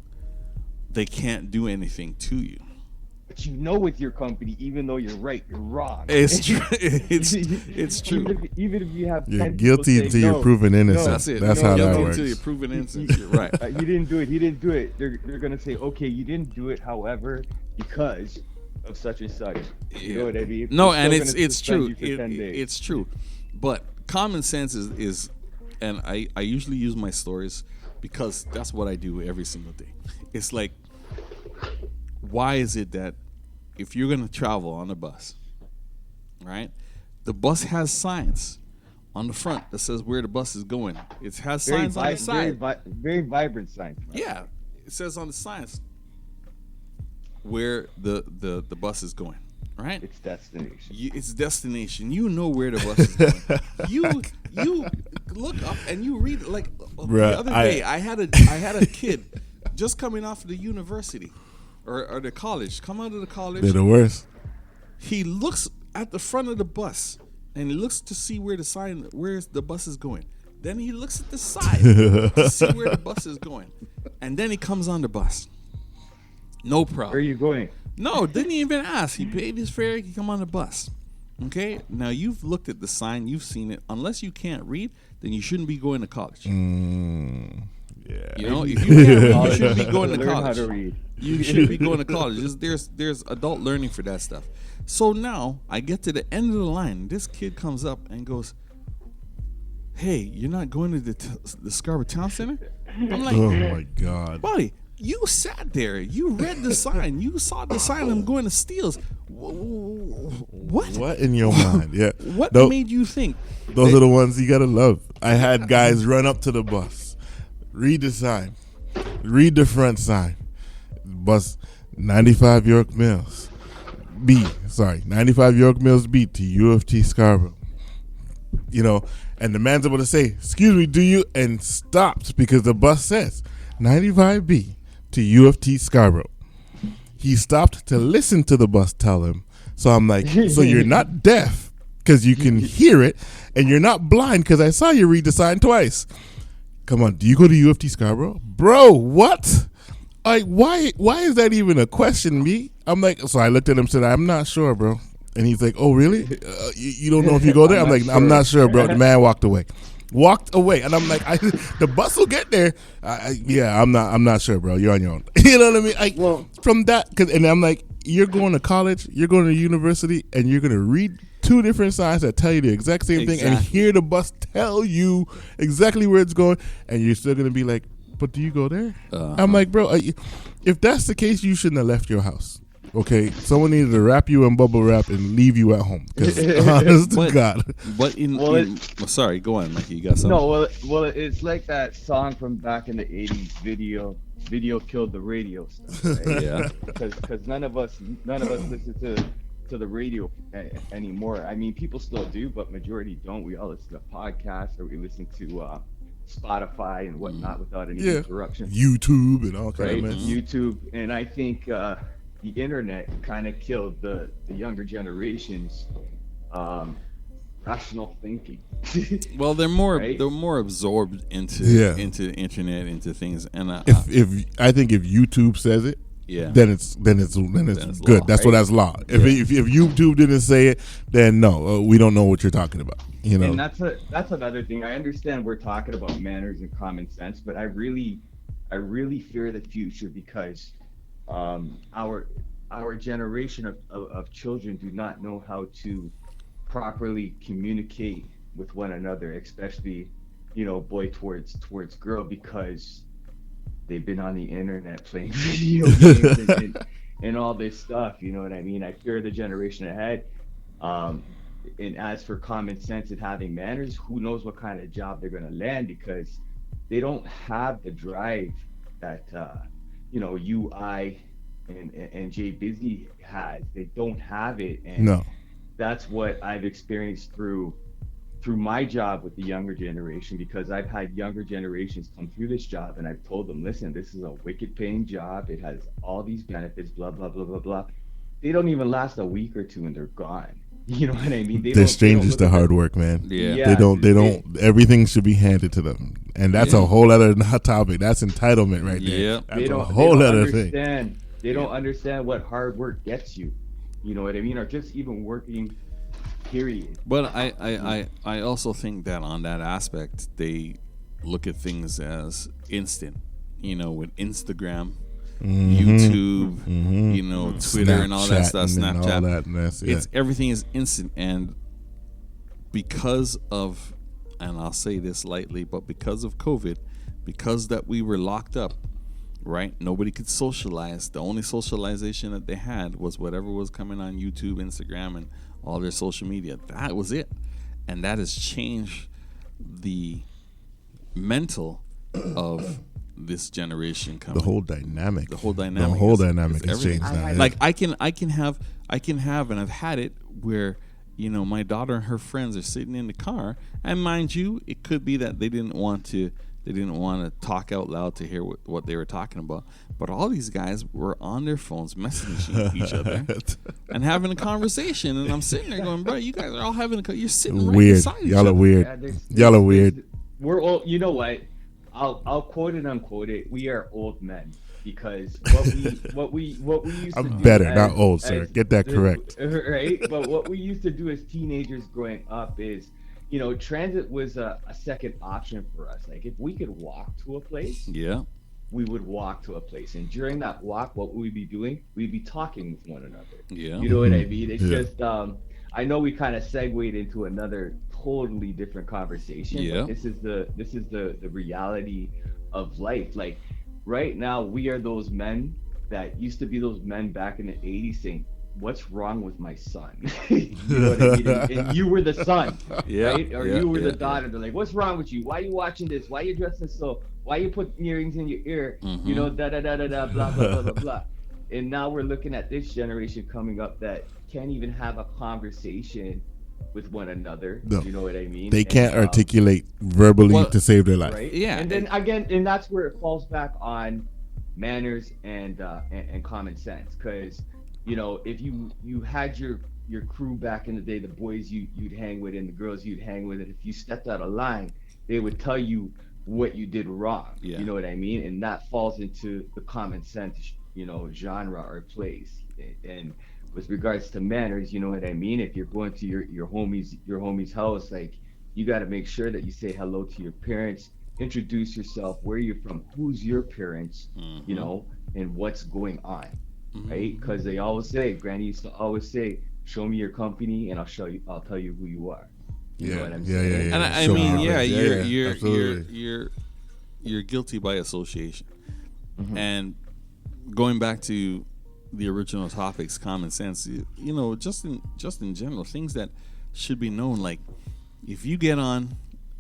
they can't do anything to you. But you know with your company, even though you're right, you're wrong. It's true. It's true. Even if you have You're 10 guilty people until say, you're no, proven innocent. That's it. That's You're how that guilty works. until you're proven innocent. You're right. He didn't do it. He didn't do it. They're gonna say, okay, you didn't do it, however, because of such and such. You know what I mean? No, They're and still it's gonna it's suspend true. you for 10 days. It's true. But common sense is and I usually use my stories because that's what I do every single day. It's like, why is it that if you're gonna travel on a bus, right? The bus has signs on the front that says where the bus is going. It has signs on the side. Very vibrant signs. man. Yeah, it says on the signs where the bus is going, right? It's destination. It's destination. You know where the bus is going. you look up and you read it. Like Bruh, the other day, I had a kid just coming off of the university or the college. Come out of the college. They're the worst. He looks at the front of the bus and he looks to see where the bus is going. Then he looks at the side to see where the bus is going, and then he comes on the bus. No problem. Where are you going? No, didn't even ask. He paid his fare. He come on the bus. Okay. Now you've looked at the sign. You've seen it. Unless you can't read, then you shouldn't be going to college. Yeah. You know, if you can't read, you shouldn't be going to Learn how college. to read. You should be going to college. There's adult learning for that stuff. So now I get to the end of the line. This kid comes up and goes, "Hey, you're not going to the Scarborough Town Center?" I'm like, Oh my God. buddy, you sat there. You read the sign. You saw the sign. I'm going to Steele's. What? What in your mind? Yeah. What Nope. made you think? Those are the ones you gotta love. I had guys run up to the bus, read the sign, read the front sign. Bus 95 York Mills B. Sorry, 95 York Mills B to UFT Scarborough. You know, and the man's able to say, "Excuse me, do you?" and stopped because the bus says 95B to UFT Scarborough. He stopped to listen to the bus tell him. So I'm like, so you're not deaf because you can hear it, and you're not blind because I saw you read the sign twice. Come on, do you go to UFT Scarborough? Bro, what? Like, why is that even a question, me? I'm like, so I looked at him and said, I'm not sure, bro. And he's like, "Oh, really? You don't know if you go there?" I'm like, "I'm not sure, bro." The man walked away. And I'm like, the bus will get there. I'm not sure, bro. You're on your own. You know what I mean? From that, and I'm like, you're going to college, you're going to university, and you're going to read 2 different signs that tell you the exact same thing, and hear the bus tell you exactly where it's going, and you're still going to be like, but do you go there? I'm like, bro, if that's the case, you shouldn't have left your house. Okay, someone needed to wrap you in bubble wrap and leave you at home. Honest to God. But sorry, go on, Mikey. You got something? No, well, it's like that song from back in the '80s. Video killed the radio stuff. Right? Yeah. Because none of us listen to the radio anymore. I mean, people still do, but majority don't. We all listen to podcasts, or we listen to Spotify and whatnot without any interruption. YouTube and all kinds of YouTube, and I think the internet kind of killed the younger generation's rational thinking. Well, they're more absorbed into the internet, into things, and if I think if YouTube says it, then it's good. Law, that's what that's law. If YouTube didn't say it, then no, we don't know what you're talking about. You know, and that's another thing. I understand we're talking about manners and common sense, but I really fear the future because our generation of children do not know how to properly communicate with one another, especially, boy towards girl, because they've been on the internet playing video games and all this stuff. You know what I mean? I fear the generation ahead. And as for common sense and having manners, who knows what kind of job they're going to land, because they don't have the drive that you, I, and Jay Busy has. They don't have it, and that's what I've experienced through my job with the younger generation, because I've had younger generations come through this job, and I've told them, listen, this is a wicked paying job. It has all these benefits, blah, blah, blah, blah, blah. They don't even last a week or two and they're gone. You know what I mean? They're strangers to hard work, man. Yeah. They don't, everything should be handed to them. And that's a whole other topic. That's entitlement right there. Yeah. That's a whole other thing. They don't understand what hard work gets you. You know what I mean? Or just even working, period. But I also think that on that aspect, they look at things as instant. With Instagram, YouTube, Twitter, and all that stuff, Snapchat. All that everything is instant, and because of, and I'll say this lightly, but because of COVID, because that we were locked up, right? Nobody could socialize. The only socialization that they had was whatever was coming on YouTube, Instagram, and all their social media. That was it, and that has changed the mental of this generation coming. The whole dynamic has changed now. Like I can have, and I've had it where my daughter and her friends are sitting in the car, and mind you, it could be that they didn't want to talk out loud to hear what they were talking about, but all these guys were on their phones messaging each other and having a conversation, and I'm sitting there going, bro, you guys are all having you're sitting right beside each other. Y'all are weird. Y'all are weird. We're all, you know what? I'll quote it, unquote it. We are old men, because what we used to do. I'm better, not old, sir. Get that correct. Right, but what we used to do as teenagers growing up is, transit was a second option for us. Like if we could walk to a place, we would walk to a place, and during that walk, what would we be doing? We'd be talking with one another. Yeah, you know what I mean? It's just I know we kind of segued into another totally different conversation. Yeah. But this is the reality of life. Like right now, we are those men that used to be those men back in the 80s saying, what's wrong with my son? You know what I mean? And you were the son, right? Or you were the daughter. They're like, what's wrong with you? Why are you watching this? Why are you dressing so? Why are you putting earrings in your ear? Da da da da da, blah blah blah blah blah. And now we're looking at this generation coming up that can't even have a conversation with one another. No. You know what I mean? They can't articulate verbally to save their life. Right? Yeah. And then again, and that's where it falls back on manners and common sense. Because if you had your crew back in the day, the boys you'd hang with and the girls you'd hang with, and if you stepped out of line, they would tell you what you did wrong. Yeah. You know what I mean? And that falls into the common sense, genre or place. And with regards to manners, you know what I mean? If you're going to your homie's house, like you got to make sure that you say hello to your parents, introduce yourself, where you're from, who's your parents, you know, and what's going on, right? Because they always say, Granny used to always say, show me your company and I'll tell you who you are. You know what I'm saying? And I mean, you're guilty by association. And going back to the original topics, common sense, you know, just in general, things that should be known. Like if you get on,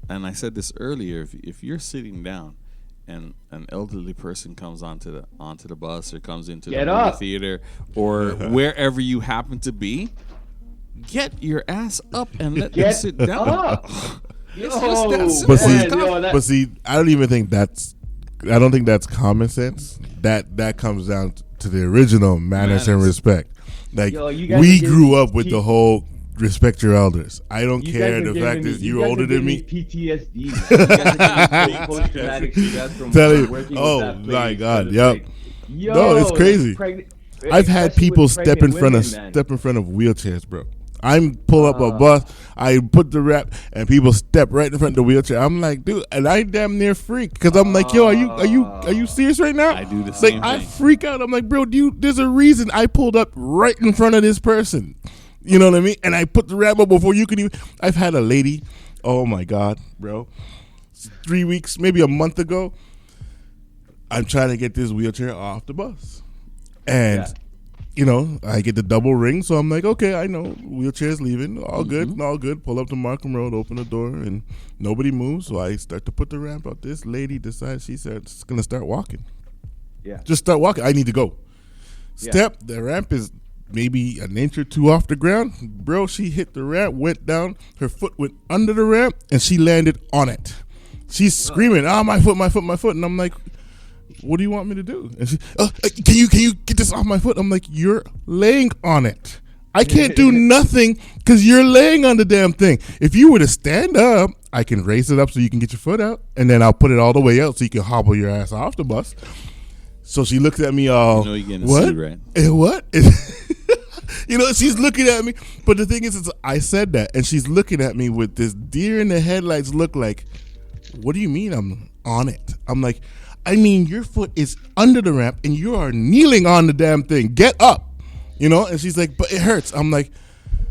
and I said this earlier, if you're sitting down and an elderly person comes onto the bus or comes into the movie theater or wherever you happen to be, get your ass up and let them sit down. But see, I don't think that's common sense. That comes down to the original manners and respect. Like we grew up with the whole respect your elders. I don't care the fact that you're older than me. PTSD. Tell you, oh my God, yep. No, it's crazy. I've had people step in front of wheelchairs, bro. I'm pull up a bus, I put the rap, and people step right in front of the wheelchair. I'm like, dude, and I damn near freak because I'm like, yo, are you serious right now? I do the same thing. I freak out. I'm like, bro, there's a reason I pulled up right in front of this person. You know what I mean? And I put the rap up before you could even. I've had a lady. Oh my God, bro! 3 weeks, maybe a month ago. I'm trying to get this wheelchair off the bus, and. You know, I get the double ring, so I'm like, okay, I know, wheelchair's leaving, all good. Pull up to Markham Road, open the door, and nobody moves, so I start to put the ramp out. This lady decides she's going to start walking. Yeah. Just start walking. I need to go. Step, the ramp is maybe an inch or two off the ground. Bro, she hit the ramp, went down, her foot went under the ramp, and she landed on it. She's screaming, my foot, and I'm like, what do you want me to do? And she, can you get this off my foot? I'm like, you're laying on it. I can't do nothing because you're laying on the damn thing. If you were to stand up, I can raise it up so you can get your foot out, and then I'll put it all the way out so you can hobble your ass off the bus. So she looks at me all, you're getting what? Sued, right? What? You know, she's looking at me. But the thing is I said that, and she's looking at me with this deer in the headlights look like, what do you mean I'm on it? I'm like, I mean, your foot is under the ramp and you are kneeling on the damn thing. Get up, you know? And she's like, but it hurts. I'm like,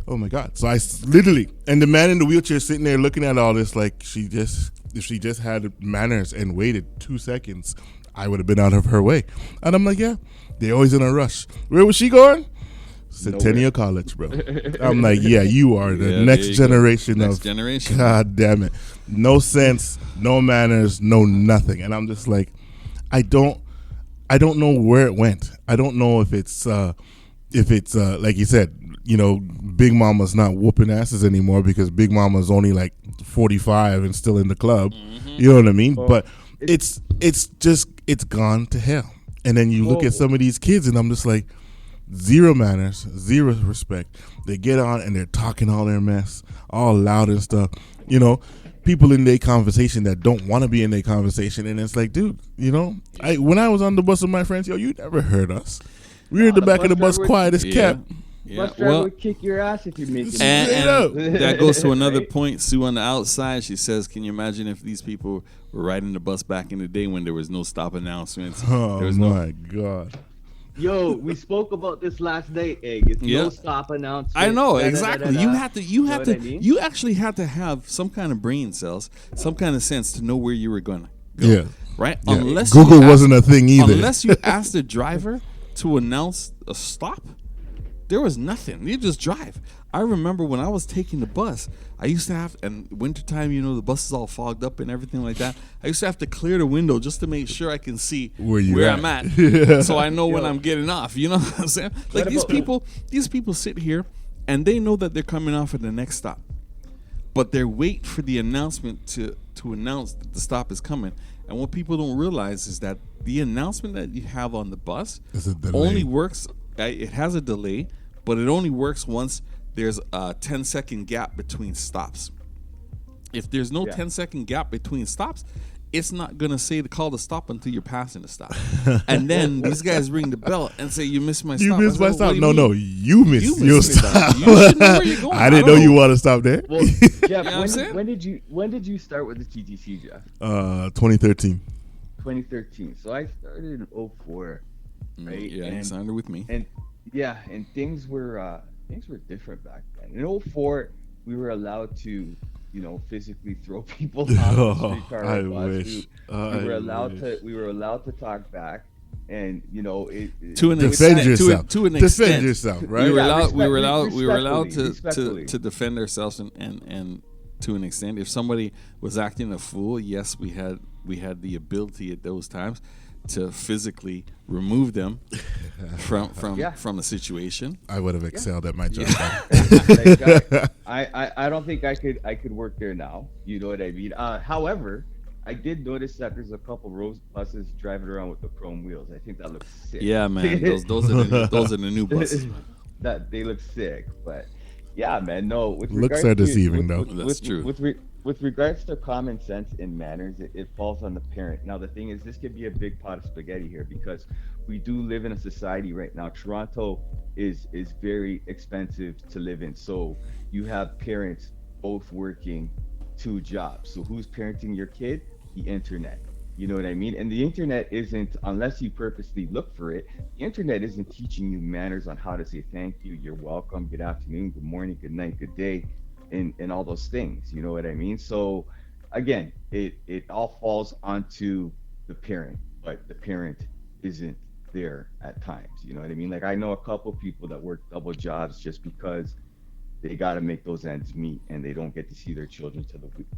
oh my God. So I literally, and the man in the wheelchair sitting there looking at all this like if she just had manners and waited 2 seconds, I would have been out of her way. And I'm like, yeah, they're always in a rush. Where was she going? Centennial College, bro. I'm like, yeah, you are the next generation of generation. God damn it. No sense, no manners, no nothing. And I'm just like, I don't know where it went. I don't know if it's like you said, you know, Big Mama's not whooping asses anymore because Big Mama's only like 45 and still in the club. You know what I mean? But it's gone to hell. And then you look at some of these kids and I'm just like, zero manners, zero respect. They get on and they're talking all their mess, all loud and stuff. You know, people in their conversation that don't want to be in their conversation, and it's like, dude, you know, when I was on the bus with my friends, you never heard us. We were in the back of the bus, quiet as kept. Bus driver would kick your ass if you make it. And that goes to another point. Sue on the outside, she says, can you imagine if these people were riding the bus back in the day when there was no stop announcements? Oh, there was my God. Yo, we spoke about this last night, Egg. It's no stop announcement. I know, exactly. You actually had to have some kind of brain cells, some kind of sense to know where you were going to go. Yeah. Right? Yeah. Unless Google wasn't a thing either. Unless you asked the driver to announce a stop, there was nothing. You just drive. I remember when I was taking the bus, I used to have, and wintertime, you know, the bus is all fogged up and everything like that. I used to have to clear the window just to make sure I can see where I'm at. So I know when I'm getting off. You know what I'm saying? Like these people sit here and they know that they're coming off at the next stop. But they wait for the announcement to announce that the stop is coming. And what people don't realize is that the announcement that you have on the bus only works, it has a delay, but it only works once there's a 10-second gap between stops. If there's no 10-second gap between stops, it's not gonna say to call the stop until you're passing the stop. And then these guys ring the bell and say, "You missed my stop." You missed my stop. You No, you missed your stop. You should know where you're going. I didn't know you want to stop there. Well, Jeff, You know what I'm saying? when did you start with the TTC, Jeff? 2013. 2013. So I started in 04, right? Yeah, you signed with me. And things were different back then. In 04, we were allowed to, physically throw people off the streetcar. I bus. wish. We were allowed to talk back, and To an defend extent, yourself. to an Defend extent. yourself, right? We were allowed respectfully. to defend ourselves and to an extent. If somebody was acting a fool, yes, we had the ability at those times to physically remove them from a situation. I would have excelled at my job. I don't think I could work there now. You know what I mean? However, I did notice that there's a couple Rose buses driving around with the chrome wheels. I think that looks sick. Yeah, man, those are the new buses. That they look sick, but yeah, man. No, with Looks regards are to- deceiving, with- though. with- That's true. With regards to common sense and manners, it falls on the parent. Now, the thing is, this could be a big pot of spaghetti here because we do live in a society right now. Toronto is very expensive to live in. So you have parents both working 2 jobs. So who's parenting your kid? The internet. You know what I mean? And the internet isn't, unless you purposely look for it, the internet isn't teaching you manners on how to say thank you, you're welcome, good afternoon, good morning, good night, good day, and all those things. You know what I mean? So again, it all falls onto the parent, but the parent isn't there at times. You know what I mean? Like, I know a couple people that work double jobs just because they got to make those ends meet and they don't get to see their children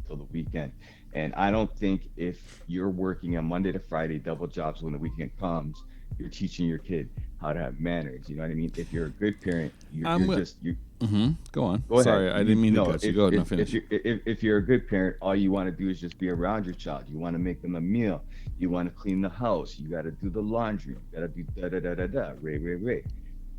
till the weekend. And I don't think if you're working on Monday to Friday double jobs, when the weekend comes, you're teaching your kid how to have manners. You know what I mean? If you're a good parent, you're Go on. Go ahead. Sorry, I didn't mean to cut you. Go ahead, finish. If you're a good parent, all you want to do is just be around your child. You want to make them a meal. You want to clean the house. You got to do the laundry. You got to do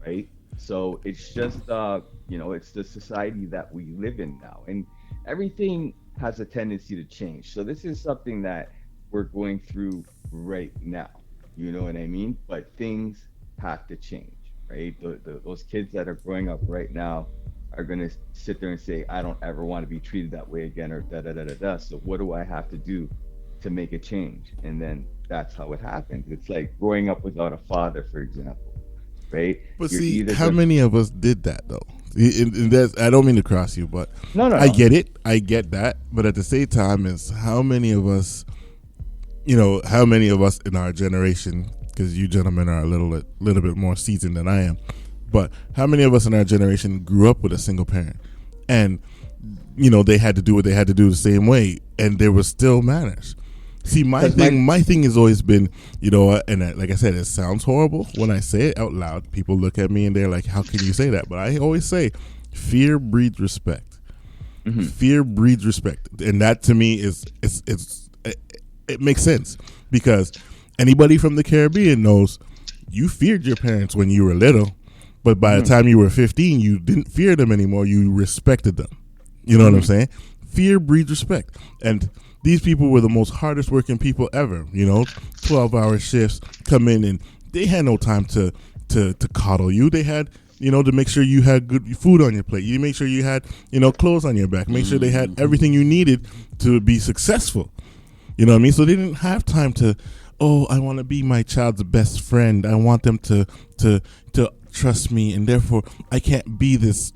right? So it's just, it's the society that we live in now. And everything has a tendency to change. So this is something that we're going through right now. You know what I mean? But things have to change, right? Those kids that are growing up right now are going to sit there and say, I don't ever want to be treated that way again, or da-da-da-da-da. So what do I have to do to make a change? And then that's how it happens. It's like growing up without a father, for example, right? But You're see, either how gonna- many of us did that, though? And that's, I don't mean to cross you, but No. I get it. I get that. But at the same time, is how many of us, how many of us in our generation, because you gentlemen are a little bit more seasoned than I am, but how many of us in our generation grew up with a single parent, and they had to do what they had to do the same way, and there was still manners. See, my thing has always been, and like I said, it sounds horrible when I say it out loud. People look at me and they're like, "How can you say that?" But I always say, fear breeds respect. Mm-hmm. Fear breeds respect, and that to me it makes sense, because anybody from the Caribbean knows you feared your parents when you were little, but by the time you were 15, you didn't fear them anymore. You respected them. You know what I'm saying? Fear breeds respect, and these people were the most hardest working people ever. 12-hour shifts, come in, and they had no time to coddle you. They had, to make sure you had good food on your plate. You make sure you had, clothes on your back. Make sure they had everything you needed to be successful. You know what I mean? So they didn't have time to, I want to be my child's best friend. I want them to trust me, and therefore I can't be this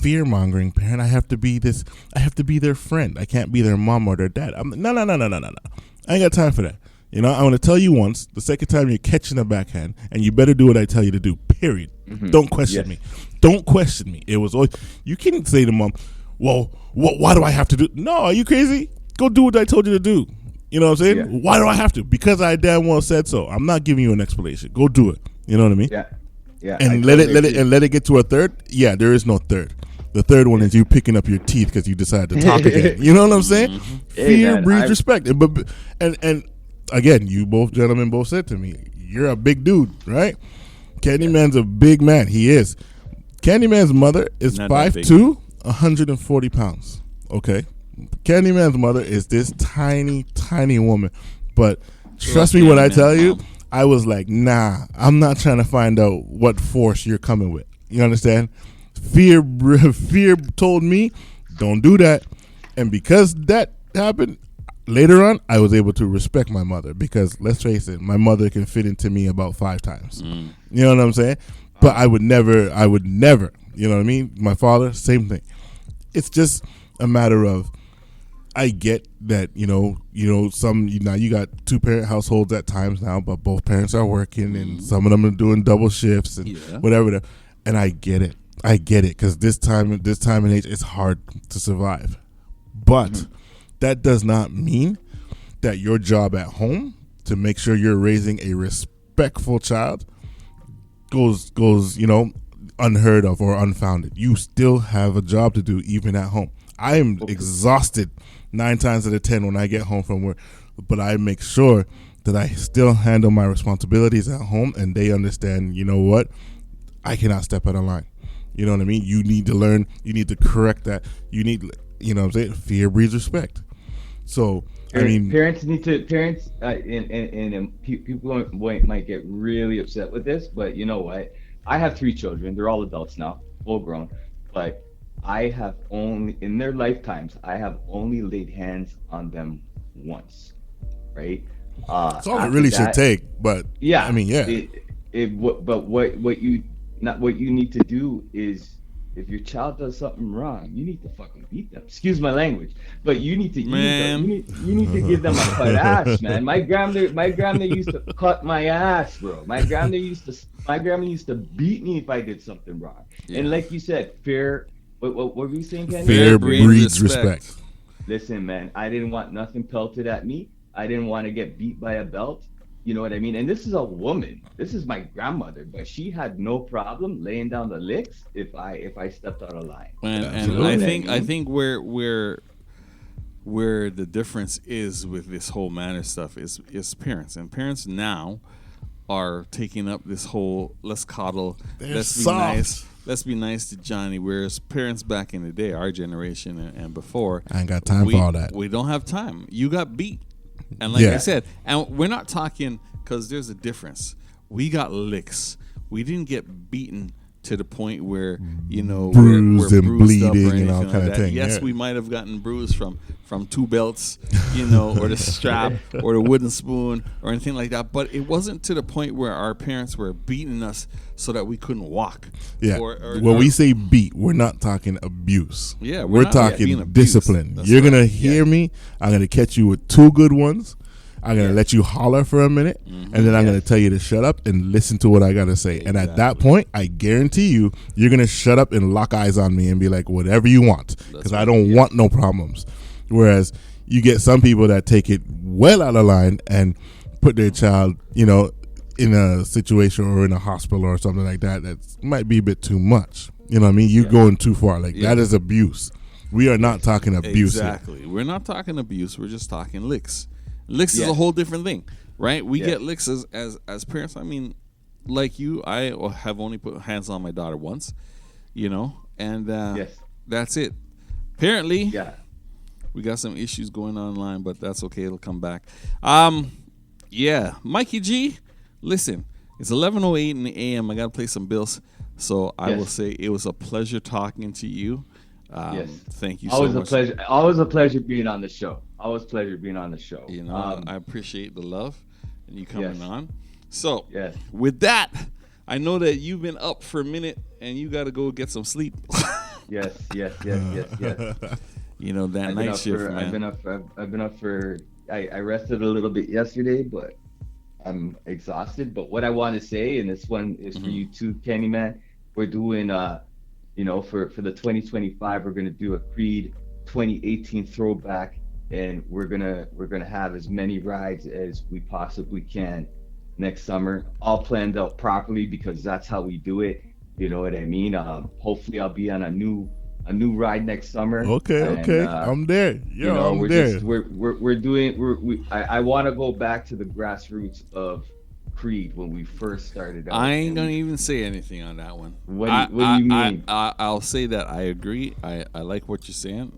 fear-mongering parent. I have to be their friend. I can't be their mom or their dad. No. I ain't got time for that. I'm going to tell you once. The second time you're catching a backhand, and you better do what I tell you to do, period. Mm-hmm. Don't question me. Don't question me. It was always, you can't say to mom, well, why do I have to do? No, are you crazy? Go do what I told you to do. You know what I'm saying? Yeah. Why do I have to? Because I damn well said so. I'm not giving you an explanation. Go do it. You know what I mean? Yeah. And let it get to a third. Yeah, there is no third. The third one is you picking up your teeth because you decided to talk again. You know what I'm saying? Mm-hmm. Fear breeds respect. And again, you both gentlemen both said to me, you're a big dude, right? Candyman's a big man. He is. Candyman's mother is 5'2", 140 pounds. Okay, Candyman's mother is this tiny, tiny woman. But trust me when I tell you, I was like, nah, I'm not trying to find out what force you're coming with. You understand? Fear told me, don't do that. And because that happened, later on, I was able to respect my mother because, let's face it, my mother can fit into me about 5 times. You know what I'm saying? But I would never, you know what I mean? My father, same thing. It's just a matter of, I get that, you know, now you got 2-parent households at times now, but both parents are working and some of them are doing double shifts and whatever. And I get it. Because this time and age, it's hard to survive. But that does not mean that your job at home to make sure you're raising a respectful child goes unheard of or unfounded. You still have a job to do even at home. I am exhausted 9 times out of 10 when I get home from work, but I make sure that I still handle my responsibilities at home and they understand, you know what, I cannot step out of line. You know what I mean? You need to learn, you need to correct that. You need, you know what I'm saying? Fear breeds respect. So, parents need to, and people might get really upset with this, but you know what? I have 3 children. They're all adults now, full grown, but I have only, in their lifetimes, I have only laid hands on them once, right? That's all it really should take, but yeah, I mean, yeah. But what you need to do is, if your child does something wrong, you need to fucking beat them. Excuse my language, but you need to you need to give them a cut ass, man. My grandmother used to cut my ass, bro. My grandma used to beat me if I did something wrong. Yeah. And like you said, fear. What were we saying, Kenny? Fear breeds respect. Listen, man, I didn't want nothing pelted at me. I didn't want to get beat by a belt. You know what I mean? And this is a woman. This is my grandmother, but she had no problem laying down the licks if I stepped out of line. And I think where the difference is with this whole manner stuff is parents. And parents now are taking up this whole let's coddle, let's be nice. Let's be nice to Johnny. Whereas parents back in the day, our generation and before, I ain't got time for all that. We don't have time. You got beat. And like I said, and we're not talking, because there's a difference. We got licks. We didn't get beaten to the point where, you know, bruised we're and bruised up or bleeding anything and all like kind that. of thing. Yes, yeah. we might have gotten bruised from 2 belts, you know, or the strap or the wooden spoon or anything like that. But it wasn't to the point where our parents were beating us so that we couldn't walk. Yeah. When we say beat, we're not talking abuse. Yeah, we're talking discipline. You're going to hear me. I'm going to catch you with 2 good ones. I'm going to let you holler for a minute, and then I'm going to tell you to shut up and listen to what I got to say. Exactly. And at that point, I guarantee you're going to shut up and lock eyes on me and be like, whatever you want, because I don't want no problems. Whereas you get some people that take it well out of line and put their child, you know, in a situation or in a hospital or something like that might be a bit too much. You know what I mean? You're going too far. Like, that is abuse. We are not talking abuse Exactly. We're not talking abuse. We're just talking licks. Licks is a whole different thing, right? We get licks as parents. I mean, like you, I have only put hands on my daughter once, you know, and that's it. Apparently, we got some issues going on online, but that's okay. It'll come back. Mikey G, listen, it's 11:08 in the a.m. I got to play some bills, so I will say it was a pleasure talking to you. Thank you so much. Always a pleasure being on the show. Always a pleasure being on the show. You know, I appreciate the love and you coming on. So, with that, I know that you've been up for a minute and you got to go get some sleep. Yes. You know, that night shift, man. I've been up for. I rested a little bit yesterday, but I'm exhausted. But what I want to say, and this one is for you too, Candyman. We're doing, you know, for the 2025, we're gonna do a Creed 2018 throwback, and we're gonna have as many rides as we possibly can next summer, all planned out properly because that's how we do it. You know what I mean? Hopefully, I'll be on a new ride next summer. Okay. I'm there. You know, I'm there. I want to go back to the grassroots of Creed when we first started out. I ain't gonna even say anything on that one. What do you mean? I'll say that I agree. I like what you're saying.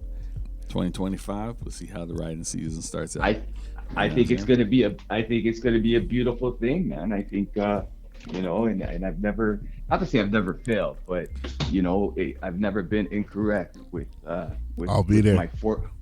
2025. We'll see how the riding season starts out. I think it's gonna be a beautiful thing, man. I think and I've never, not to say I've never failed, but I've never been incorrect with I'll be there.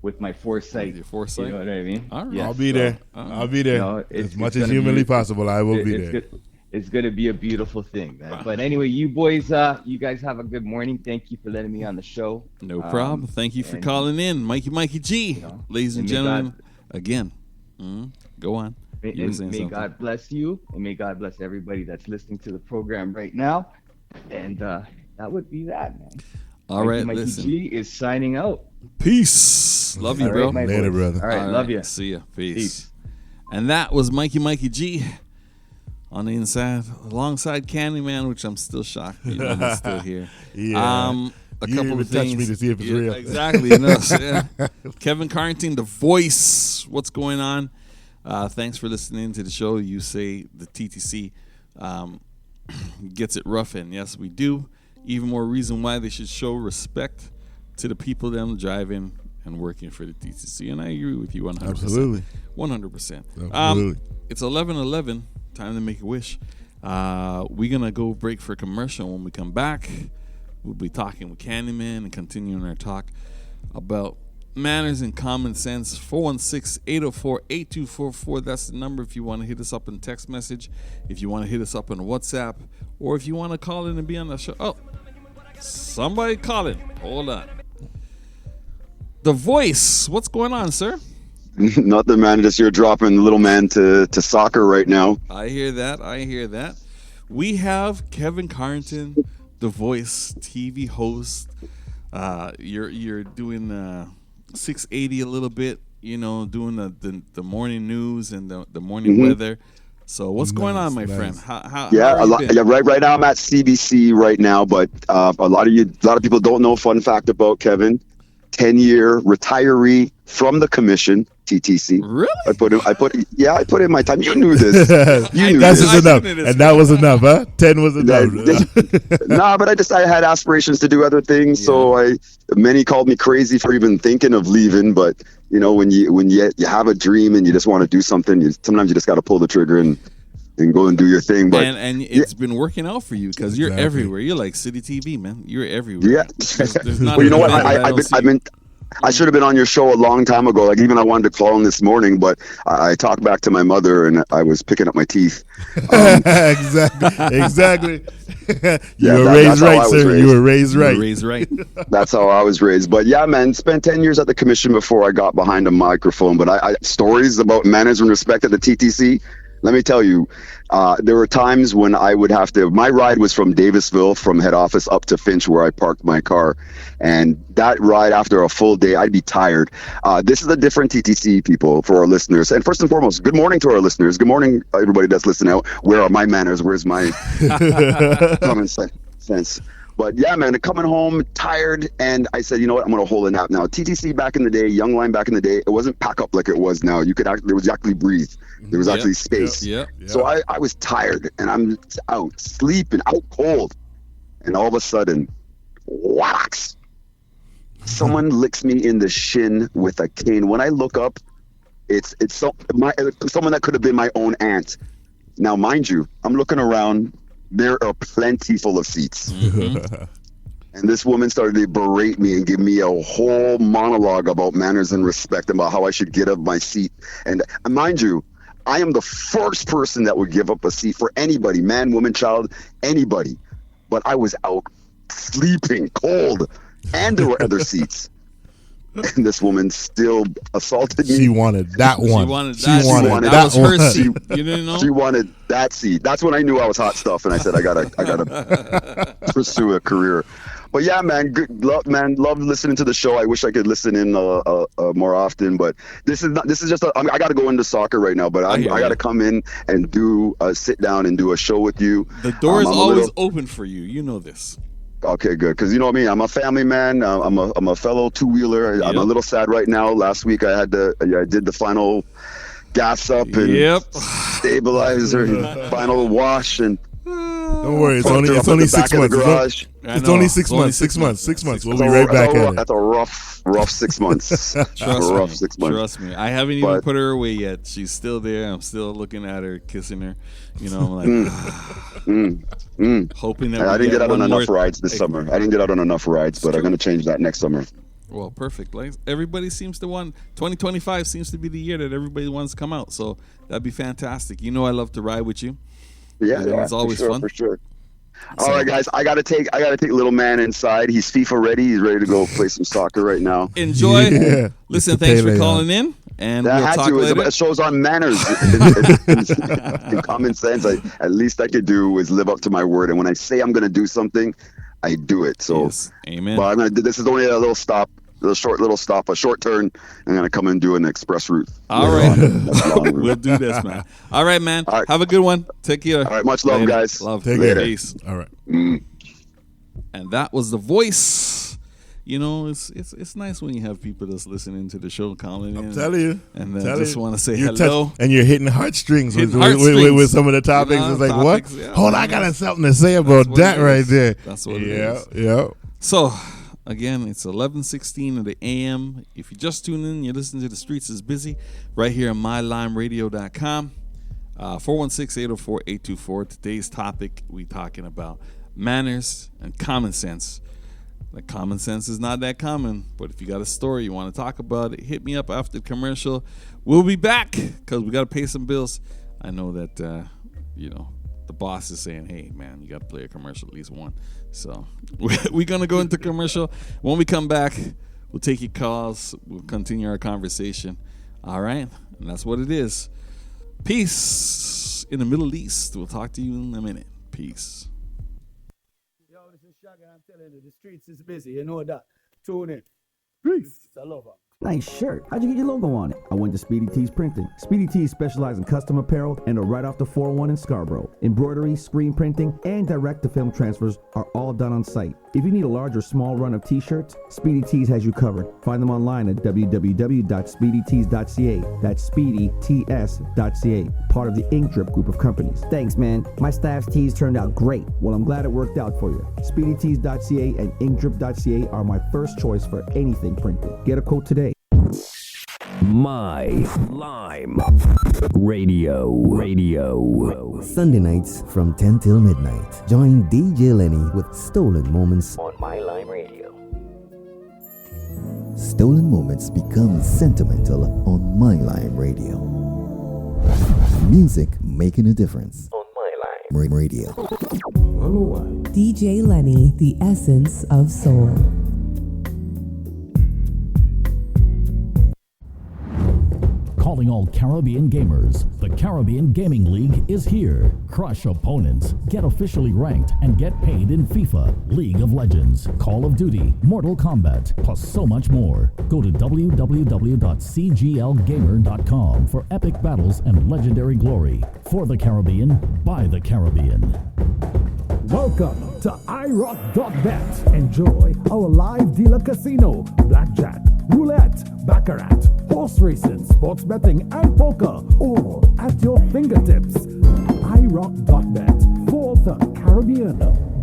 With my foresight. Your foresight? You know what I mean? All right. Yes, I'll be there. I'll be there. As much as humanly possible, I will be there. It's gonna be a beautiful thing, man. But anyway, you boys, you guys have a good morning. Thank you for letting me on the show. No problem. Thank you for calling in, Mikey G. Ladies and gentlemen, again. Go on. May God bless you, and may God bless everybody that's listening to the program right now. And that would be that, man. All right, Mikey listen. G is signing out. Peace. Love you, bro. Later, brother. All right, love you. See ya. Peace. And that was Mikey G on the inside, alongside Candyman, which I'm still shocked. He's still here. Yeah. A you couple even of things. touch me to see if it's real. Exactly. Kevin Carrington, The Voice. What's going on? Thanks for listening to the show. You say the TTC gets it rough, and yes, we do. Even more reason why they should show respect to the people that are driving and working for the TTC. And I agree with you 100%. Absolutely. 100%. Absolutely. It's 11:11. Time to make a wish. We're going to go break for commercial. When we come back, we'll be talking with Candyman and continuing our talk about manners and common sense. 416-804-8244. That's the number if you want to hit us up in text message, if you want to hit us up on WhatsApp, or if you want to call in and be on the show. Oh, somebody calling. Hold on. The Voice. What's going on, sir? Nothing, man. Just you're dropping the little man to soccer right now. I hear that. We have Kevin Carrington, The Voice TV host. You're doing 680 a little bit, doing the morning news and the morning weather. So what's going on, my friend? How right now I'm at CBC right now, but a lot of people don't know. Fun fact about Kevin: 10-year retiree from the commission. TTC. Really? I put in my time. You knew this. That's enough. And that was enough, huh? 10 was enough. But I had aspirations to do other things. So many called me crazy for even thinking of leaving. But when you have a dream and you just want to do something, sometimes you just got to pull the trigger and go and do your thing. But and it's been working out for you because you're everywhere. You're like City TV, man. You're everywhere. Yeah. There's not well, you know what? I should have been on your show a long time ago. Like, even I wanted to call in this morning, but I talked back to my mother and I was picking up my teeth. Exactly. You were raised right, sir. You were raised right. That's how I was raised. But yeah, man, spent 10 years at the commission before I got behind a microphone. But I stories about manners and respect at the TTC. Let me tell you, there were times when I would have to, my ride was from Davisville, from head office up to Finch, where I parked my car. And that ride, after a full day, I'd be tired. This is a different TTC, people, for our listeners. And first and foremost, good morning to our listeners. Good morning, everybody that's listening out. Where are my manners? Where's my common sense? But yeah, man, coming home tired, and I said, you know what, I'm gonna hold a nap now. TTC back in the day, Young Line back in the day, it wasn't pack up like it was now. There was actually breathe. There was actually space. So I was tired, and I'm out sleeping, out cold, and all of a sudden, whacks! Someone licks me in the shin with a cane. When I look up, it's someone that could have been my own aunt. Now, mind you, I'm looking around. There are plenty full of seats. And this woman started to berate me and give me a whole monologue about manners and respect, about how I should get up my seat. And mind you, I am the first person that would give up a seat for anybody, man, woman, child, anybody. But I was out sleeping cold, and there were other seats. And this woman still assaulted me. She wanted that one. That was her seat. You didn't know? She wanted that seat. That's when I knew I was hot stuff, and I said, I gotta pursue a career. But yeah, man, love listening to the show. I wish I could listen in more often, but this is just I got to go into soccer right now, but I got to come in and do sit down and do a show with you. The door is always open for you. You know this. Okay, good. Because you know what I mean. I'm a family man. I'm a fellow two-wheeler. I'm a little sad right now. Last week I did the final gas up and stabilizer and final wash, and Don't worry, it's Fucked only her up it's at only the 6 back of months. the garage. It's only 6 months. 6 months. 6 months. We'll be right back at it. That's a rough 6 months. Trust rough me. 6 months. Trust me. I haven't even put her away yet. She's still there. I'm still looking at her, kissing her. You know, I'm like hoping that I didn't get out on enough rides this summer. I didn't get out on enough rides, but I'm going to change that next summer. Well, perfect. Like everybody seems to want 2025 seems to be the year that everybody wants to come out. So that'd be fantastic. You know, I love to ride with you. Yeah, it's always fun for sure. All right, guys, I gotta take little man inside. He's FIFA ready. He's ready to go play some soccer right now. Enjoy. Yeah. Listen, thanks for calling in, and we'll talk later. It shows on manners and common sense. At least I could do is live up to my word. And when I say I'm gonna do something, I do it. So, yes. Amen. But this is only a little stop. A short turn. I'm gonna come and do an express route. All right, we'll do this, man. All right, man. All right. Have a good one. Take care. All right, much love, guys. Love. Take care. Peace. All right. And that was the voice. You know, it's nice when you have people that's listening to the show, calling in. I'm telling you. And then just want to say you're hello. And you're hitting heartstrings with some of the topics. You know, it's like, topics, what? yeah, Hold on, I got something to say about that right there. That's what it is. Yeah. So, again, it's 11:16 of the a.m. If you just tune in, you listen to The Streets is Busy right here on mylimeradio.com. 416-804-824. Today's topic, we talking about manners and common sense. Like, common sense is not that common, but if you got a story you want to talk about it, hit me up after the commercial. We'll be back because we got to pay some bills. I know that, the boss is saying, hey, man, you got to play a commercial, at least one. So we're going to go into commercial. When we come back, we'll take your calls. We'll continue our conversation. All right? And that's what it is. Peace in the Middle East. We'll talk to you in a minute. Peace. Yo, this is Shaggy. I'm telling you, the streets is busy. You know that. Tune in. Peace. It's a lover. Nice shirt. How'd you get your logo on it? I went to Speedy Tees Printing. Speedy Tees specialize in custom apparel and are right off the 401 in Scarborough. Embroidery, screen printing, and direct-to-film transfers are all done on site. If you need a large or small run of t-shirts, Speedy Tees has you covered. Find them online at www.speedytees.ca. That's speedyts.ca, part of the Ink Drip group of companies. Thanks, man. My staff's tees turned out great. Well, I'm glad it worked out for you. Speedytees.ca and inkdrip.ca are my first choice for anything printed. Get a quote today. My Lime Radio. Sunday nights from 10 till midnight. Join DJ Lenny with Stolen Moments on My Lime Radio. Stolen Moments become sentimental on My Lime Radio. Music making a difference on My Lime Radio. DJ Lenny, the essence of soul. Calling all Caribbean gamers, the Caribbean Gaming League is here. Crush opponents, get officially ranked, and get paid in FIFA, League of Legends, Call of Duty, Mortal Kombat, plus so much more. Go to www.cglgamer.com for epic battles and legendary glory. For the Caribbean, by the Caribbean. Welcome to iRock.bet. Enjoy our live dealer casino, blackjack, roulette, baccarat, horse racing, sports betting, and poker, all at your fingertips. iRock.bet for the Caribbean,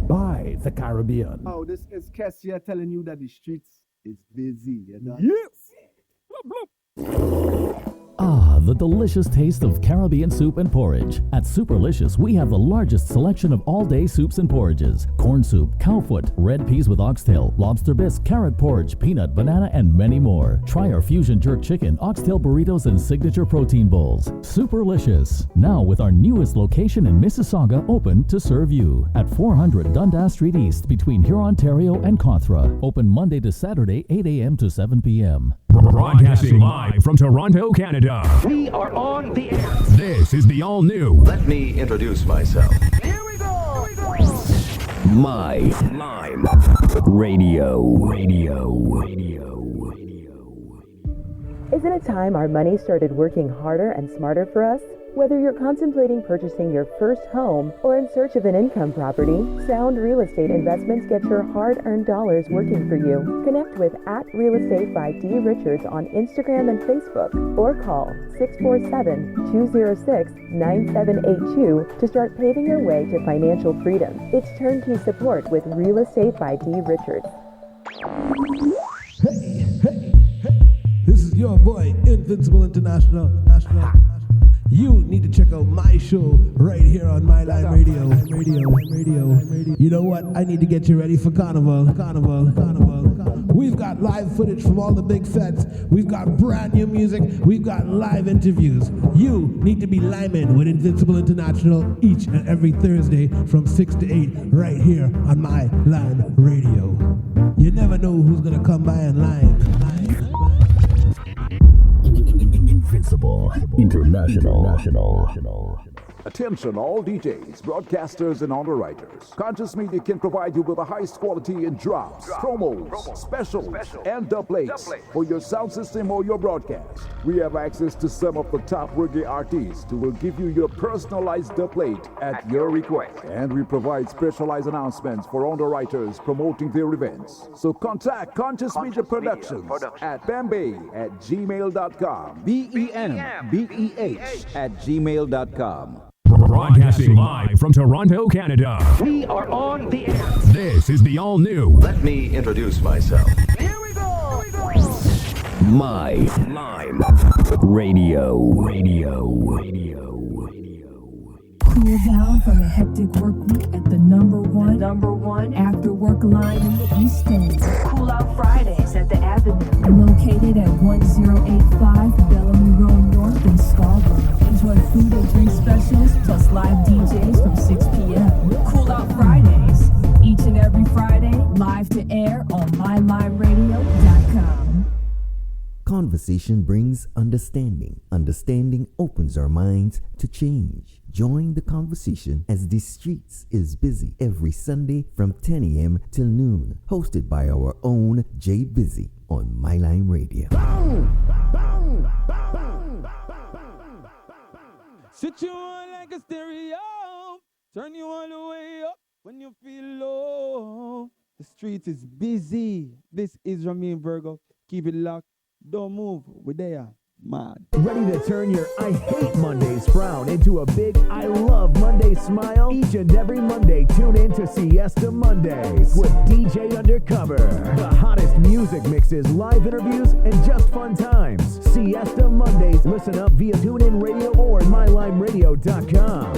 by the Caribbean. Oh, this is Kessia telling you that the streets is busy. You know? Yes. Ah, the delicious taste of Caribbean soup and porridge. At Superlicious, we have the largest selection of all-day soups and porridges. Corn soup, cowfoot, red peas with oxtail, lobster bisque, carrot porridge, peanut, banana, and many more. Try our fusion jerk chicken, oxtail burritos, and signature protein bowls. Superlicious, now with our newest location in Mississauga open to serve you. At 400 Dundas Street East between Hurontario and Carthra. Open Monday to Saturday, 8 a.m. to 7 p.m. Broadcasting live from Toronto, Canada. We are on the air. This is the all-new. Let me introduce myself. Here we go. My Lime Radio. Isn't it time our money started working harder and smarter for us? Whether you're contemplating purchasing your first home or in search of an income property, Sound Real Estate Investments get your hard-earned dollars working for you. Connect with @Real-Estate by D. Richards on Instagram and Facebook, or call 647-206-9782 to start paving your way to financial freedom. It's turnkey support with Real Estate by D. Richards. This is your boy, Invincible International. You need to check out my show right here on My Line Radio. You know what? I need to get you ready for Carnival. We've got live footage from all the big fets. We've got brand new music. We've got live interviews. You need to be liming with Invincible International each and every Thursday from 6 to 8 right here on My Line Radio. You never know who's going to come by and lime. Invincible International. Attention all DJs, broadcasters, and underwriters. Conscious Media can provide you with the highest quality in drops, promos, specials, and dubplates for your sound system or your broadcast. We have access to some of the top reggae artists who will give you your personalized dubplate at your request. And we provide specialized announcements for underwriters promoting their events. So contact Conscious Media Productions at bembeh@gmail.com. BENBEH@gmail.com. Broadcasting live from Toronto, Canada. We are on the air. This is the all-new. Let me introduce myself. My Lime Radio. Cool down from a hectic work week at the number one after work line in the East End. Cool out Fridays at the Avenue. Located at 1085 Bellamy Road North in Scarborough. Enjoy food and drink specials plus live DJs from 6 p.m. Cool out Fridays. Each and every Friday, live to air on mylimeradio.com. Conversation brings understanding. Understanding opens our minds to change. Join the conversation as The Streets is Busy every Sunday from 10 a.m. till noon. Hosted by our own Jay Busy on My Line Radio. Sit you on like a stereo. Turn you all the way up when you feel low. The streets is busy. This is Ramin Virgo. Keep it locked. Don't move. We're there. Mad. Ready to turn your I hate Mondays frown into a big I love Monday smile? Each and every Monday, tune in to Siesta Mondays with DJ Undercover. The hottest music mixes, live interviews, and just fun times. Siesta Mondays. Listen up via TuneIn Radio or mylimeradio.com.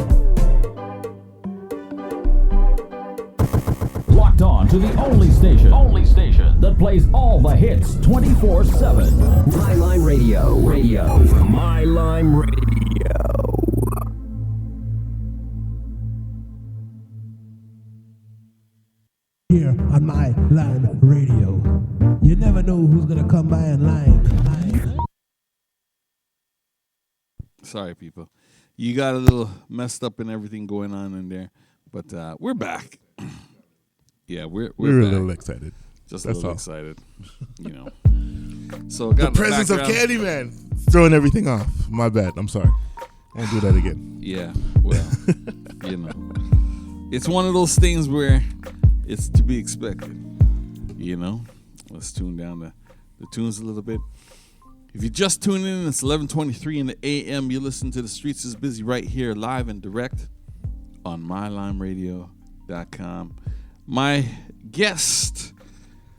Locked on to the only station that plays all the hits 24/7. My Line Radio. My Line Radio. Here on My Line Radio. You never know who's gonna come by and line. Sorry, people. You got a little messed up and everything going on in there, but we're back. Yeah, we're a back. little excited. Just That's a little all. excited, you know. So The got presence of Candyman throwing everything off. My bad. I'm sorry. I won't do that again. Yeah, well, you know, it's one of those things where it's to be expected. You know, let's tune down the tunes a little bit. If you just tuned in, it's 11:23 in the a.m. You listen to The Streets is Busy right here, live and direct on mylimeradio.com. My guest.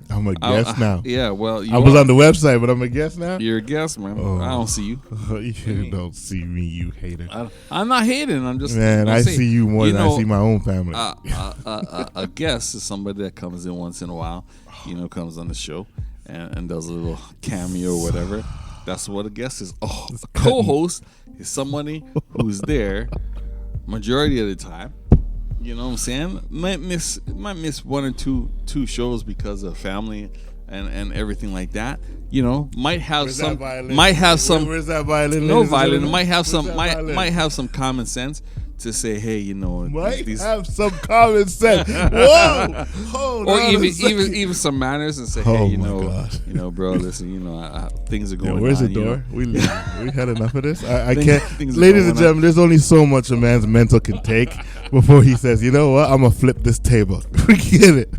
I'm a guest now. Yeah, well, I was on the website, but I'm a guest now. You're a guest, man. Oh. I don't see you. You don't see me, you hater. I'm not hating. I'm just man. I saying, see you more than I see my own family. A guest is somebody that comes in once in a while. You know, comes on the show and does a little cameo or whatever. That's what a guest is. Oh, a co-host is somebody who's there majority of the time. You know what I'm saying? Might miss one or two shows because of family and everything like that. You know, might have Where's some. that violin? Might have some. Where's that violin? No ladies and violin. gentlemen? Might have Where's some. that Might violin? have some common sense to say, hey, you know, might have some common sense. Whoa, hold or on even some manners, and say, hey, you know, bro, listen, you know, things are going on. Where's the you door? know. We had enough of this. I can't. Things are Ladies going and gentlemen, there's only so much a man's mental can take before he says, you know what, I'm gonna flip this table. Forget it.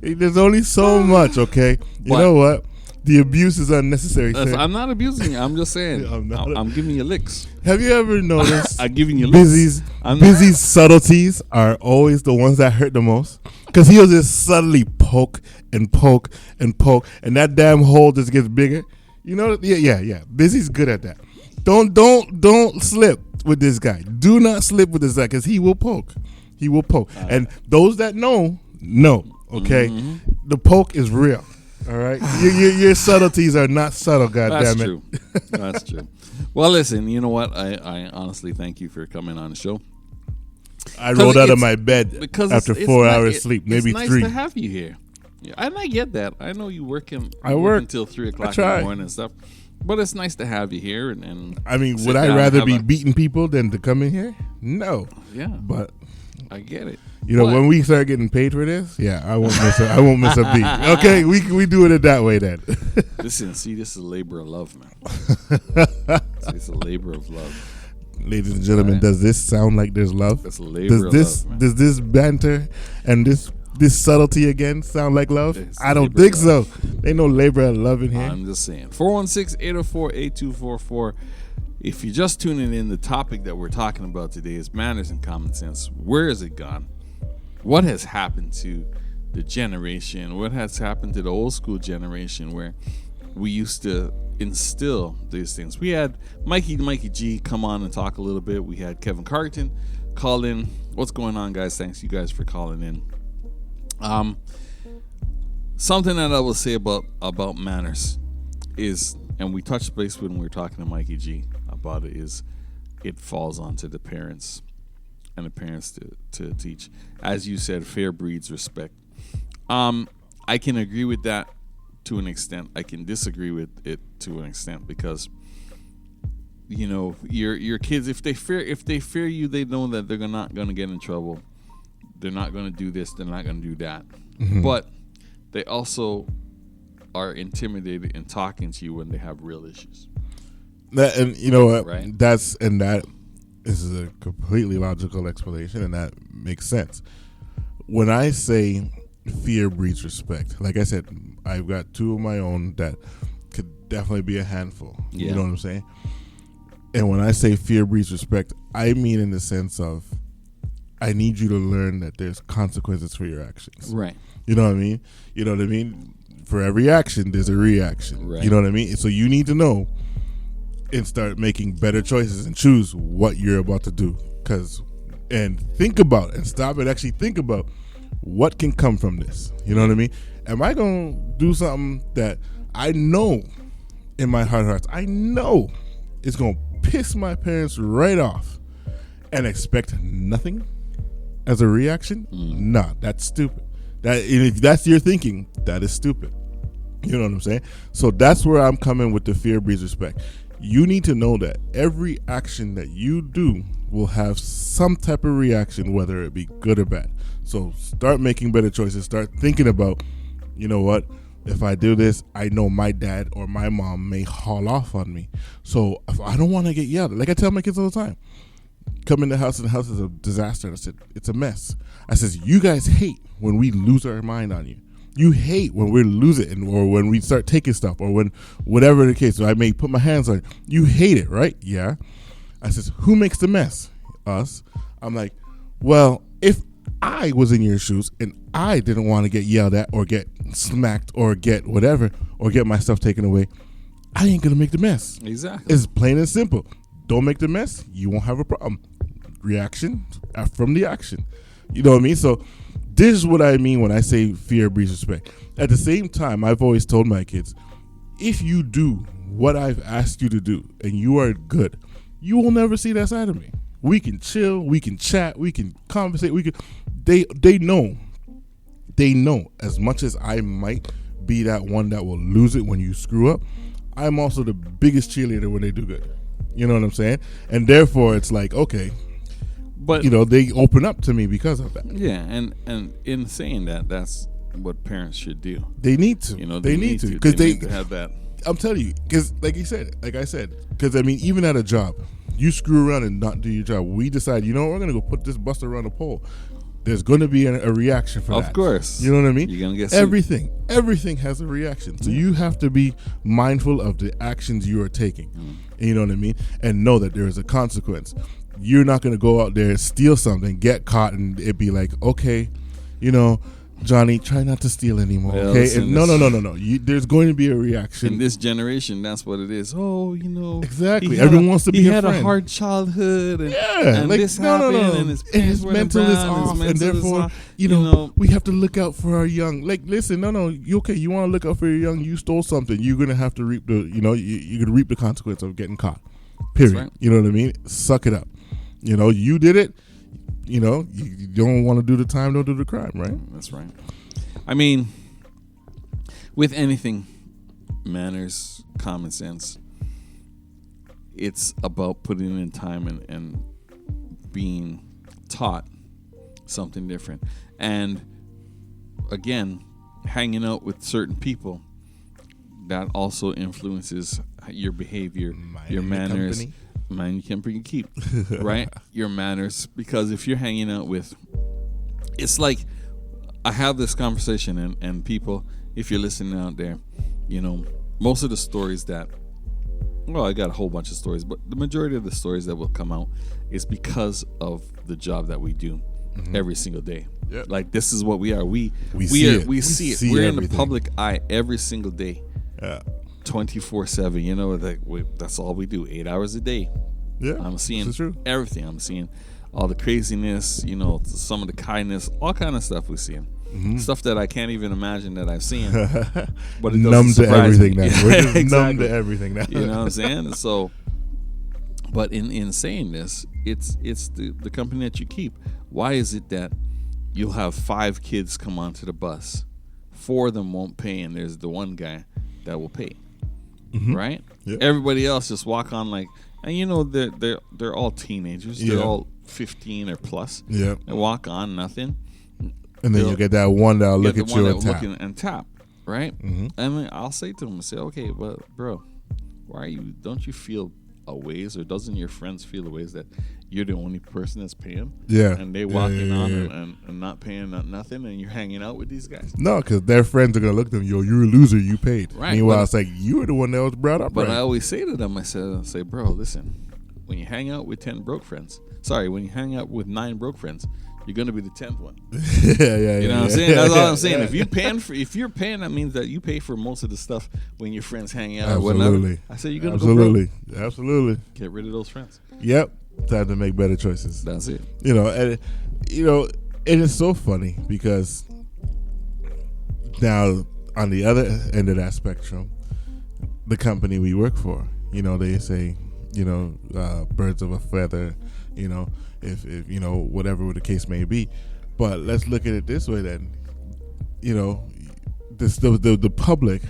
There's only so much. Okay, you know what? The abuse is unnecessary. Sir. I'm not abusing you. I'm just saying. I'm giving you licks. Have you ever noticed? I'm giving you licks. Busy's subtleties are always the ones that hurt the most, because he'll just subtly poke and poke and poke, and that damn hole just gets bigger. You know? Yeah. Busy's good at that. Don't slip with this guy. Do not slip with this guy, because he will poke. He will poke, and those that know. Okay, the poke is real. All right, your subtleties are not subtle. That's Goddammit. true. That's true. Well, listen, you know what? I honestly thank you for coming on the show. I rolled out of my bed after it's 4 hours sleep, maybe it's nice 3. to have you here. Yeah, and I get that. I know you work until 3 o'clock in the morning and stuff. But it's nice to have you here. And I mean, would I rather be beating people than to come in here? No. Yeah. But I get it. You know, when we start getting paid for this, I won't miss a beat. Okay, we do it that way then. Listen, see, this is a labor of love, man. It's a labor of love. Ladies and gentlemen, does this sound like there's love? It's a labor of love, man. Does this banter and this subtlety again sound like love? I don't think so. Ain't no labor of love in here. I'm just saying. 416-804-8244. If you're just tuning in, the topic that we're talking about today is manners and common sense. Where has it gone? What has happened to the generation? What has happened to the old school generation where we used to instill these things? We had Mikey G come on and talk a little bit. We had Kevin Carton call in. What's going on, guys? Thanks you guys for calling in. Something that I will say about manners is, and we touched base when we were talking to Mikey G about it, is it falls onto the parents and the parents to teach. As you said, fair breeds respect. I can agree with that to an extent. I can disagree with it to an extent, because you know, your kids, if they fear you, they know that they're not going to get in trouble. They're not going to do this, they're not going to do that. Mm-hmm. But they also are intimidated in talking to you when they have real issues. That, and you know what? Right? That is a completely logical explanation, and that makes sense. When I say fear breeds respect, like I said, I've got 2 of my own that could definitely be a handful. Yeah. You know what I'm saying? And when I say fear breeds respect, I mean in the sense of, I need you to learn that there's consequences for your actions. Right. You know what I mean? You know what I mean? For every action, there's a reaction. Right. You know what I mean? So you need to know and start making better choices and choose what you're about to do. And think about and stop and actually think about what can come from this. You know what I mean? Am I going to do something that I know in my heart of hearts, I know it's going to piss my parents right off, and expect nothing as a reaction? Nah, that's stupid. If that's your thinking, that is stupid. You know what I'm saying? So that's where I'm coming with the fear breeds respect. You need to know that every action that you do will have some type of reaction, whether it be good or bad. So start making better choices. Start thinking about, you know what? If I do this, I know my dad or my mom may haul off on me. So if I don't want to get yelled at, like I tell my kids all the time, come in the house and the house is a disaster. I said, it's a mess. I says, you guys hate when we lose our mind on you. You hate when we lose it, or when we start taking stuff, or when whatever the case. So I may put my hands on it. You hate it, right? Yeah. I says, who makes the mess? Us. I'm like, well, if I was in your shoes and I didn't want to get yelled at or get smacked or get whatever or get my stuff taken away, I ain't gonna make the mess. Exactly. It's plain and simple. Don't make the mess, you won't have a problem. Reaction from the action. You know what I mean? So this is what I mean when I say fear breeds respect. At the same time, I've always told my kids, if you do what I've asked you to do and you are good, you will never see that side of me. We can chill, we can chat, we can conversate, they know as much as I might be that one that will lose it when you screw up, I'm also the biggest cheerleader when they do good. You know what I'm saying? And therefore it's like, okay. But they open up to me because of that. Yeah, and in saying that, that's what parents should do. They need to. They need to because they need to have that. I'm telling you, because like I said, because I mean, even at a job, you screw around and not do your job. We decide, we're gonna go put this buster on a pole. There's going to be a reaction for that. Of course. You know what I mean? You're going to get sued. Everything has a reaction. So you have to be mindful of the actions you are taking. You know what I mean? And know that there is a consequence. You're not going to go out there, steal something, get caught, and it be like, okay, Johnny, try not to steal anymore. Well, okay? And no. There's going to be a reaction. In this generation, that's what it is. Oh, exactly. Everyone wants to be a friend. He had a hard childhood, and like, this happened, and his mental is off, and therefore, we have to look out for our young. Like, listen, you okay? You want to look out for your young? You stole something. You're gonna have to reap the, you're gonna reap the consequence of getting caught. Period. Right. You know what I mean? Suck it up. You did it. You don't want to do the time, don't do the crime, right? That's right. I mean, with anything, manners, common sense, it's about putting in time and being taught something different. And again, hanging out with certain people, that also influences your behavior, your manners. Company. Mind you can keep, right? Your manners, because if you're hanging out with, it's like I have this conversation and people, if you're listening out there, most of the stories that, well, I got a whole bunch of stories, but the majority of the stories that will come out is because of the job that we do every single day. Yep. Like, this is what we are. We see it. We're everything. in the public eye every single day. Yeah. 24/7, that's all we do, 8 hours a day. Yeah, I'm seeing this is true. everything. I'm seeing all the craziness, some of the kindness, all kind of stuff we're seeing. Stuff that I can't even imagine that I've seen. But it numb to everything me. now. We're just Exactly. numb to everything now. You know what I'm saying? So, but in saying this, it's the company that you keep. Why is it that you'll have 5 kids come onto the bus, 4 of them won't pay, and there's the one guy that will pay? Right? Yep. Everybody else just walk on like, and they're all teenagers. Yeah. They're all 15 or plus. Yeah. And walk on nothing. And then you get that one that'll look at you and tap. And tap, right? And then I'll say to them, okay, but bro, don't you feel a ways, or doesn't your friends feel a ways that you're the only person that's paying? Yeah. And they walking on and not paying nothing, and you're hanging out with these guys. No, because their friends are going to look at them, you're a loser, you paid. Right. Meanwhile, it's like, you were the one that was brought up. But right. I always say to them, I say, bro, listen, when you hang out with 10 broke friends, when you hang out with 9 broke friends, you're gonna be the 10th one. yeah. You know what I'm saying? That's all I'm saying. If you're paying, that means that you pay for most of the stuff when your friends hang out. Absolutely. Or whatever. I say you're gonna go broke. Absolutely. Get rid of those friends. Yep. Time to make better choices. That's it. And it is so funny because now on the other end of that spectrum, the company we work for, they say, birds of a feather, if whatever the case may be. But let's look at it this way then. The public,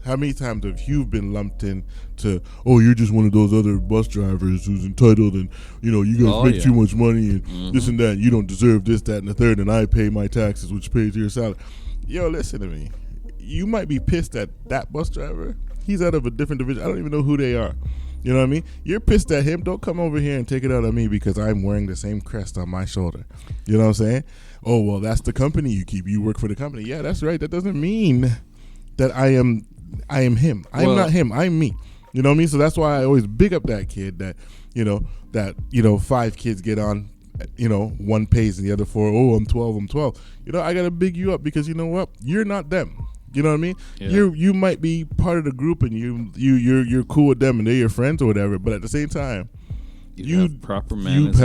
how many times have you been lumped in to, you're just one of those other bus drivers who's entitled, and you guys make too much money and this and that, you don't deserve this, that, and the third, and I pay my taxes, which pays your salary. Listen to me. You might be pissed at that bus driver. He's out of a different division. I don't even know who they are. You know what I mean? You're pissed at him. Don't come over here and take it out on me because I'm wearing the same crest on my shoulder. You know what I'm saying? Oh, well, that's the company you keep. You work for the company. Yeah, that's right. That doesn't mean that I am him. I'm not him. I'm me. You know what I mean? So that's why I always big up that kid that 5 kids get on, one pays and the other 4, I'm 12. I got to big you up because you know what? You're not them. You know what I mean? Yeah. You might be part of the group and you're cool with them and they're your friends or whatever, but at the same time, you have proper manners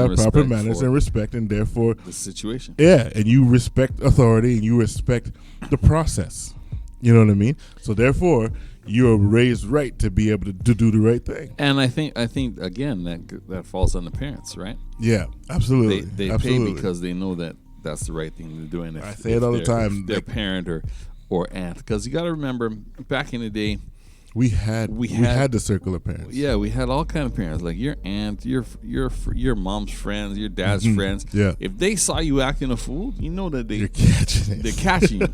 and respect, and therefore the situation. Yeah, and you respect authority and you respect the process. You know what I mean? So therefore, you're raised right to be able to do the right thing. And I think again that falls on the parents, right? Yeah, absolutely. They absolutely. pay because they know that that's the right thing to do. And I say it all the time. Their parent or aunt, because you got to remember back in the day, We had the circle of parents. Yeah, we had all kind of parents, like your aunt, your mom's friends, your dad's friends. Yeah. If they saw you acting a fool, you know that You're catching it. they're catching you,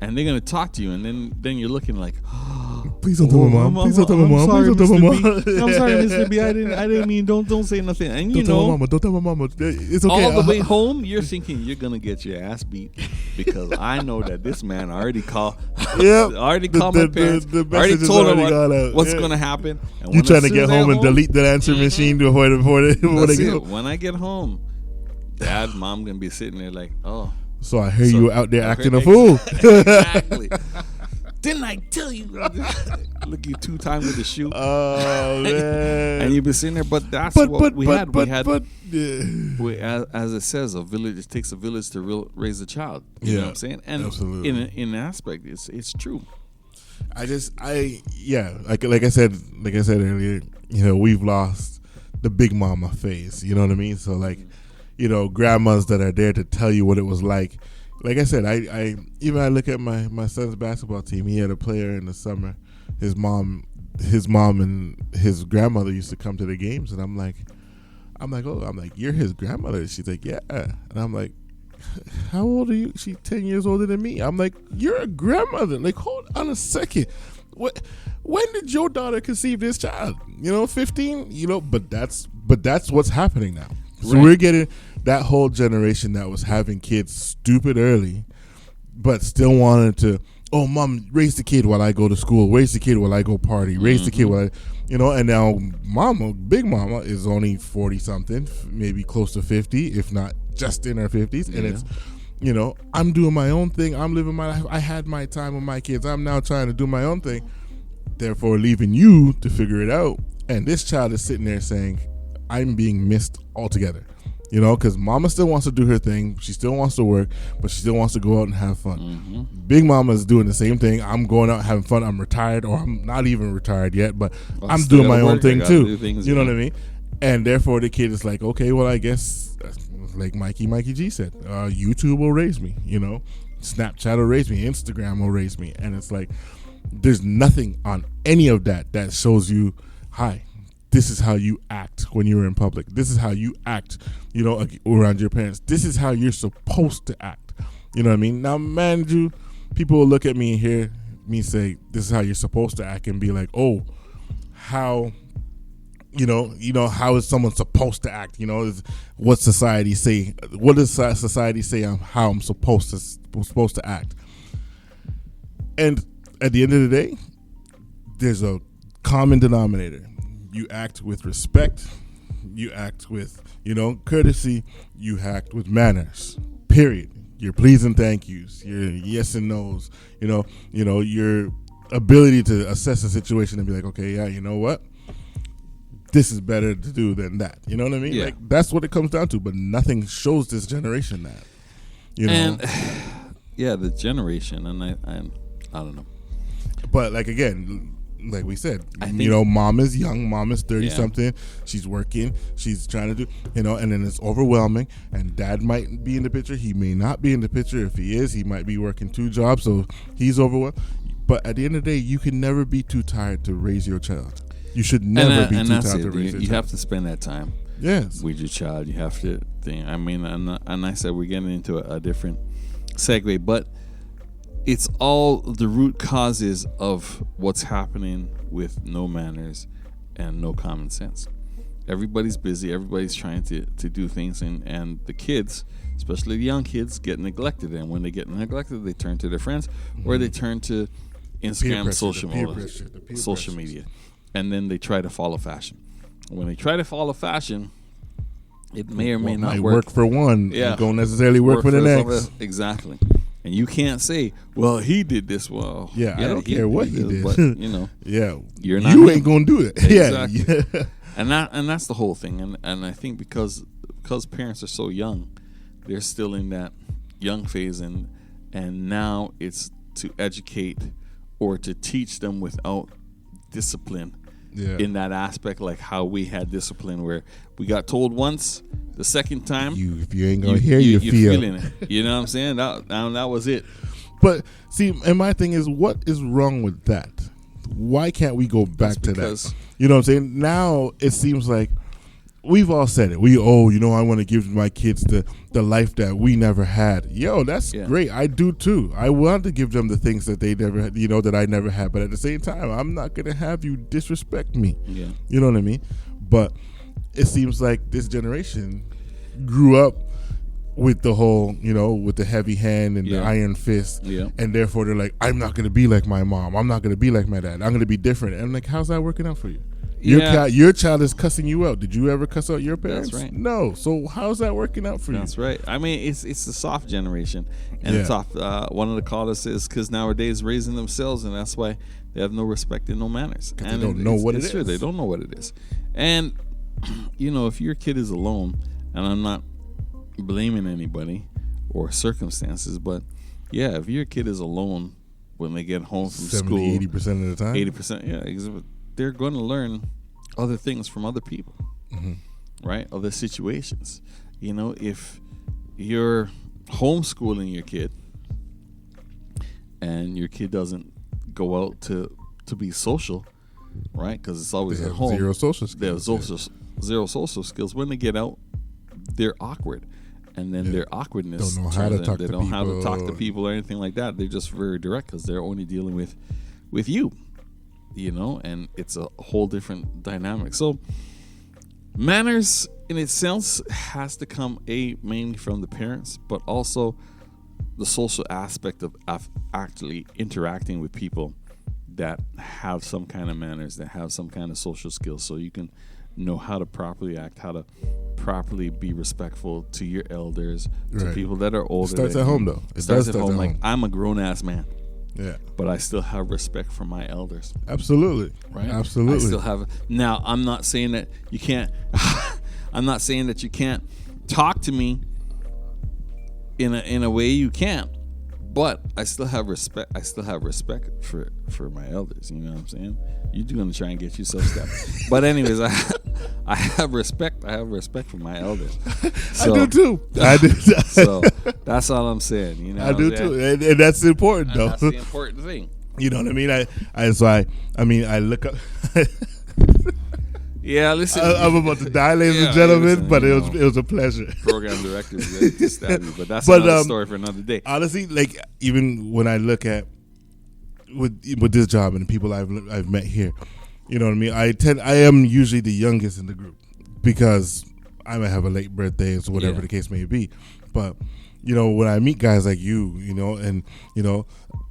and they're gonna talk to you, and then you're looking like, please don't tell my mom. Please don't tell my mom. Please don't tell my mom. I'm sorry, Mr. B. I didn't mean. Don't say nothing. And you Don't tell my know, mama. Don't tell my mama. It's okay. all the way home, you're thinking you're gonna get your ass beat because I know that this man already called. Yep. already called my parents. The already message is told them already gone out. what's Yeah. gonna happen. And You when- trying as to soon get as I home and delete that answer machine before they That's get it. home. When I get home, Dad, Mom gonna be sitting there like, oh. So I hear you out there I acting heard- a fool. Exactly. Didn't I tell you? Look, you 2 times with the shoe. Oh man! And you've been sitting there, but that's what we had. We, as it says, a village. It takes a village to raise a child. You know what I'm saying? And absolutely. in an aspect, it's true. Like I said earlier, we've lost the big mama phase. You know what I mean? So grandmas that are there to tell you what it was like. Like I said, I look at my son's basketball team. He had a player in the summer. His mom and his grandmother used to come to the games, and I'm like, you're his grandmother. She's like, yeah, and I'm like, how old are you? She's 10 years older than me. I'm like, you're a grandmother. Like, hold on a second. When did your daughter conceive this child? 15. But that's what's happening now. So we're getting that whole generation that was having kids stupid early, but still wanted to, oh, mom, raise the kid while I go to school, raise the kid while I go party, raise the kid while and now big mama is only 40 something, maybe close to 50, if not just in her 50s. And it's, I'm doing my own thing. I'm living my life. I had my time with my kids. I'm now trying to do my own thing. Therefore, leaving you to figure it out. And this child is sitting there saying, I'm being missed altogether. Because mama still wants to do her thing. She still wants to work, but she still wants to go out and have fun. Big mama is doing the same thing. I'm going out having fun. I'm retired, or I'm not even retired yet, but I'm doing my own thing too. You know what I mean? And therefore, the kid is like, okay, well, I guess, like Mikey G said, YouTube will raise me. Snapchat will raise me. Instagram will raise me. And it's like, there's nothing on any of that shows you, hi, this is how you act when you're in public. This is how you act, around your parents. This is how you're supposed to act. You know what I mean? Now, man, people will look at me and hear me say, this is how you're supposed to act, and be like, oh, how, how is someone supposed to act? What society say? What does society say on how I'm supposed to act? And at the end of the day, there's a common denominator. You act with respect. You act with, courtesy. You act with manners. Period. Your please and thank yous. Your yes and no's. Your ability to assess a situation and be like, okay, yeah, you know what? This is better to do than that. You know what I mean? Yeah. Like, that's what it comes down to. But nothing shows this generation that. And yeah, the generation, and I don't know. But again, like we said, I think, mom is young, mom is 30 something, she's working, she's trying to do, and then it's overwhelming, and dad might be in the picture, he may not be in the picture. If he is, he might be working 2 jobs, so he's overwhelmed. But at the end of the day, you can never be too tired to raise your child. You should never be too tired to raise your child. You have to spend that time with your child. You have to think. I mean, and I said we're getting into a different segue, but it's all the root causes of what's happening with no manners and no common sense. Everybody's busy. Everybody's trying to do things, and the kids, especially the young kids, get neglected. And when they get neglected, they turn to their friends, or they turn to Instagram, social media, and then they try to follow fashion. When they try to follow fashion, it may or may not work for one. Yeah, don't necessarily work for the next. Exactly. And you can't say, well, he did this. Well, I don't care what he did. But, you're not. You ain't gonna do it. Exactly. Yeah. And that's the whole thing. And I think because parents are so young, they're still in that young phase, and now it's to educate or to teach them without discipline. Yeah. In that aspect, like how we had discipline, where we got told once, the second time, if you ain't gonna hear, you're feeling it. You know what I'm saying? That was it. But see, and my thing is, what is wrong with that? Why can't we go back to because- that? You know what I'm saying? Now it seems like we've all said it. I want to give my kids the life that we never had. Yo, that's great. I do too. I want to give them the things that they never had, that I never had. But at the same time, I'm not going to have you disrespect me. Yeah. You know what I mean? But it seems like this generation grew up with the whole, with the heavy hand and the iron fist. Yeah. And therefore they're like, I'm not going to be like my mom. I'm not going to be like my dad. I'm going to be different. And I'm like, how's that working out for you? Your child is cussing you out. Did you ever cuss out your parents? That's right. No. So how's that working out for you? That's right. I mean, it's the soft generation, and it's soft. One of the callers is because nowadays raising themselves, and that's why they have no respect and no manners. And they don't know what it it's true. is. They don't know what it is. And if your kid is alone, and I'm not blaming anybody or circumstances, but if your kid is alone when they get home from 70, school, 80% of the time, 80%, they're going to learn other things from other people, right? Other situations. If you're homeschooling your kid and your kid doesn't go out to be social, right? Because it's always They at have home. zero social skills. They have zero social skills. When they get out, they're awkward. And then their awkwardness Don't know how to talk they to don't know how to people. talk to people or anything like that. They're just very direct because they're only dealing with you. And it's a whole different dynamic. So manners in itself has to come mainly from the parents, but also the social aspect of actually interacting with people that have some kind of manners, that have some kind of social skills, so you can know how to properly act, how to properly be respectful to your elders, to Right. people that are older. It starts than at home, you. though. It starts at home. Like, I'm a grown ass man. Yeah. But I still have respect for my elders. Absolutely. Right? Absolutely. I still have. Now, I'm not saying that you can't. I'm not saying that you can't talk to me in a way you can't. But I still have respect. I still have respect for my elders. You know what I'm saying? You're gonna try and get yourself stepped. But anyways, I have respect. I have respect for my elders. I do too. I do. So that's all I'm saying. You know, I do too, and that's important though. That's the important thing. You know what I mean? I look up. Yeah, listen. I'm about to die, ladies and gentlemen, but it was a pleasure. Program directors ready to stab you, but that's another story for another day. Honestly, like even when I look at with this job and the people I've met here, you know what I mean. I am usually the youngest in the group because I might have a late birthday or whatever the case may be, but. When I meet guys like you, and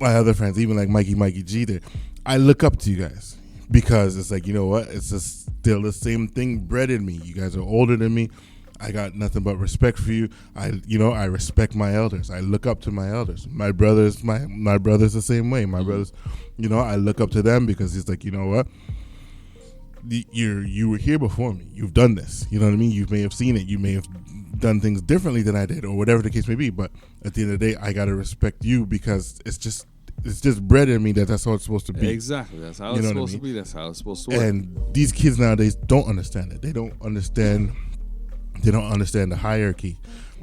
my other friends, even like Mikey G there, I look up to you guys because it's like, you know what? It's just still the same thing bred in me. You guys are older than me. I got nothing but respect for you. I respect my elders. I look up to my elders. My brothers, my brothers the same way. My brothers, I look up to them because it's like, you know what? You were here before me. You've done this. You know what I mean? You may have seen it. You may have done things differently than I did, or whatever the case may be. But at the end of the day, I gotta respect you because it's just bred in me that's how it's supposed to be. Exactly. That's how it's supposed to be. That's how it's supposed to work. And these kids nowadays don't understand it. They don't understand the hierarchy.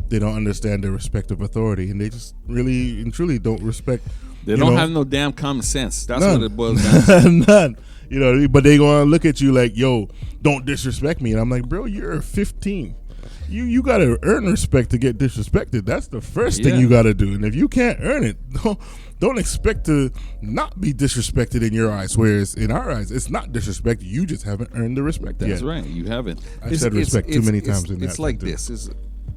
They don't understand the respect of authority, and they just really and truly don't respect. They don't have no damn common sense. That's none. what it boils down to. None. But they gonna look at you like, yo, don't disrespect me. And I'm like, bro, you're 15. You gotta earn respect to get disrespected. That's the first thing you gotta do. And if you can't earn it, don't expect to not be disrespected in your eyes. Whereas in our eyes, it's not disrespect. You just haven't earned the respect That's yet. right. You haven't. I said respect too many times in that. It's like sentence. this.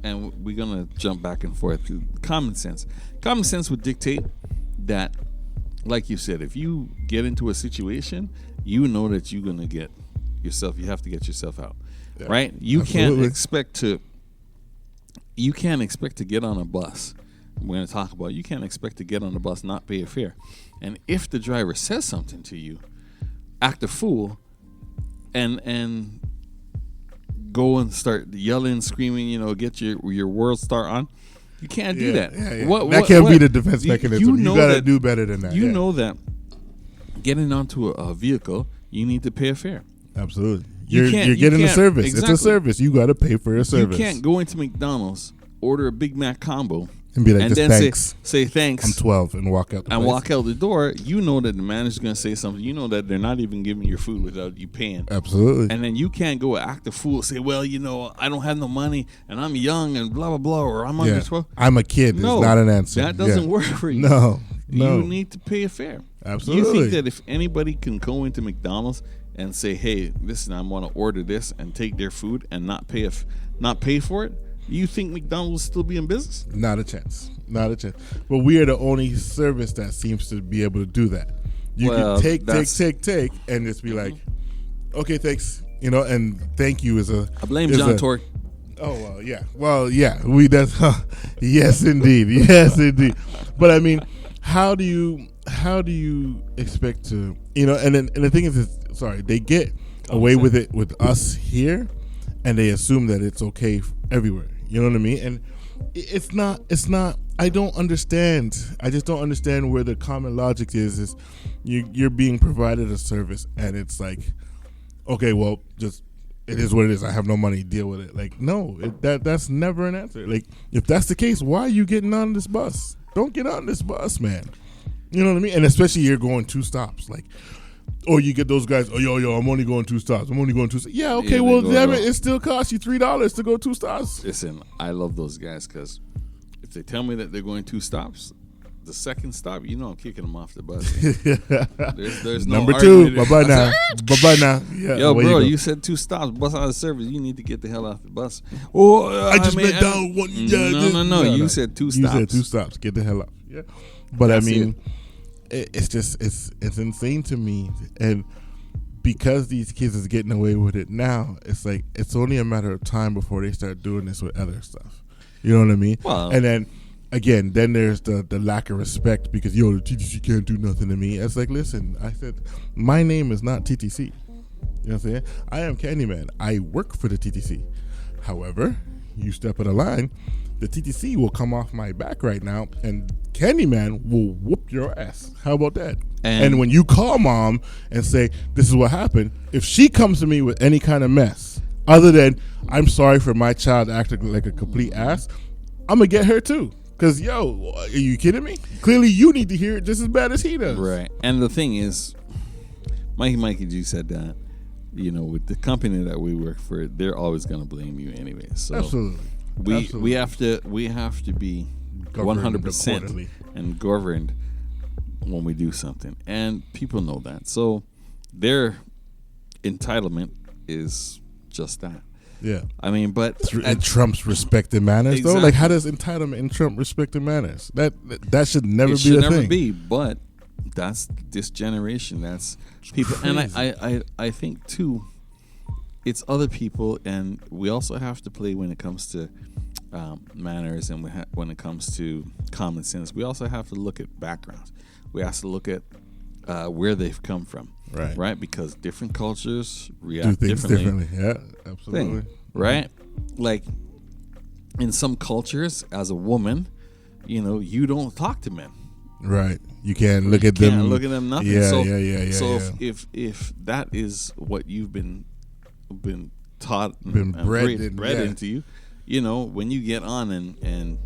And we're gonna jump back and forth to common sense. Common sense would dictate that, like you said, if you get into a situation, you know that you're gonna get yourself. You have to get yourself out. Yeah, right? You can't expect to get on a bus. We're going to talk about you can't expect to get on the bus, not pay a fare. And if the driver says something to you, act a fool and go and start yelling, screaming, get your world star on. You can't do that. Yeah. That can't be the defense mechanism. You got to do better than that. You know that getting onto a vehicle, you need to pay a fare. Absolutely. You're getting a service. Exactly. It's a service. You got to pay for your service. You can't go into McDonald's, order a Big Mac combo, And be like, and just then thanks. say thanks. I'm 12 and walk out the place. Walk out the door. You know that the manager's going to say something. You know that they're not even giving you food without you paying. Absolutely. And then you can't go act a fool. Say, well, I don't have no money and I'm young and blah, blah, blah. Or I'm under 12. I'm a kid. No, is not an answer. That doesn't work for you. No. You need to pay a fare. Absolutely. You think that if anybody can go into McDonald's and say, hey, listen, I want to order this and take their food and not pay for it, you think McDonald's will still be in business? Not a chance. Not a chance. But we are the only service that seems to be able to do that. You can take, and just be like, okay, thanks. And thank you is a. I blame John Torque. Oh, well, yeah. Well, yeah. Yes, indeed. Yes, indeed. But I mean, how do you expect to, and the thing is, they get away with it with us here, and they assume that it's okay everywhere. You know what I mean? And it's not. I don't understand. I just don't understand where the common logic is you're being provided a service, and it's like, okay, well, just it is what it is. I have no money. Deal with it. Like, no, that's never an answer. Like, if that's the case, why are you getting on this bus? Don't get on this bus, man. You know what I mean? And especially you're going 2 stops, like. Or you get those guys, yo, I'm only going 2 stops. I'm only going 2 stops. Yeah, okay, well, damn it, it still costs you $3 to go 2 stops. Listen, I love those guys because if they tell me that they're going 2 stops, the second stop, I'm kicking them off the bus. There's no Number 2, bye-bye now. Bye-bye now. Yeah, yo, bro, you said 2 stops, bus out of service. You need to get the hell off the bus. Oh, I just meant down one. No, you said 2 stops. You said 2 stops. Get the hell off. Yeah. But I mean... It's just it's insane to me, and because these kids is getting away with it now, it's like it's only a matter of time before they start doing this with other stuff. You know what I mean? Well, and then again, there's the lack of respect because the TTC can't do nothing to me. It's like, listen, I said my name is not TTC. You know what I'm saying? I am Candyman. I work for the TTC. However, you step in a line, the TTC will come off my back right now, and Candyman will whoop your ass. How about that? And when you call mom and say, this is what happened, if she comes to me with any kind of mess, other than, I'm sorry for my child acting like a complete ass, I'm going to get her too. Because, yo, are you kidding me? Clearly you need to hear it just as bad as he does. Right. And the thing is, Mikey G said that, with the company that we work for, they're always going to blame you anyway. So absolutely. We have to be 100% and governed when we do something, and people know that. So their entitlement is just that. Yeah, I mean, but it trumps respect and manners, though. Like, how does entitlement and trump respect and manners? That should never be a thing. It should never be. But that's this generation. That's people, and I think too, it's other people, and we also have to play when it comes to manners, and when it comes to common sense. We also have to look at backgrounds. We have to look at where they've come from, right? Because different cultures react differently. Yeah, absolutely. Right? Like in some cultures, as a woman, you don't talk to men. Right. You can't look at them. Can't look at them. Nothing. Yeah, so, yeah. So if that is what you've been taught, bred into you. When you get on and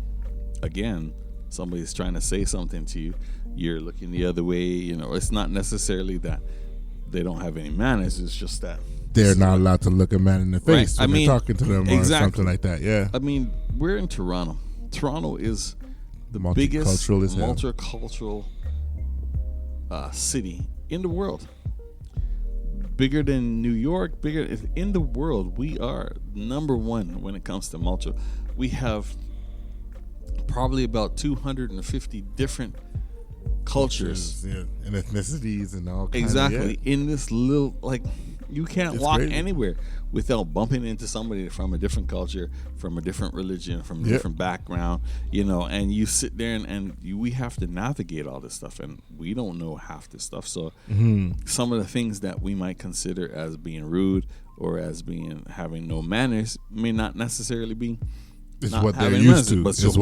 again, somebody's trying to say something to you, you're looking the other way. It's not necessarily that they don't have any manners. It's just that they're not allowed to look a man in the face when they're talking to them exactly. or something like that. Yeah. I mean, we're in Toronto. Toronto is the biggest multicultural city in the world. Bigger than New York, bigger in the world. We are number 1 when it comes to multi. We have probably about 250 different cultures, and ethnicities and all kinds exactly in this little, like, you can't walk crazy. anywhere without bumping into somebody from a different culture, from a different religion, from a different background, and you sit there and we have to navigate all this stuff, and we don't know half this stuff. So some of the things that we might consider as being rude or as having no manners may not necessarily be. It's what they're used to. It's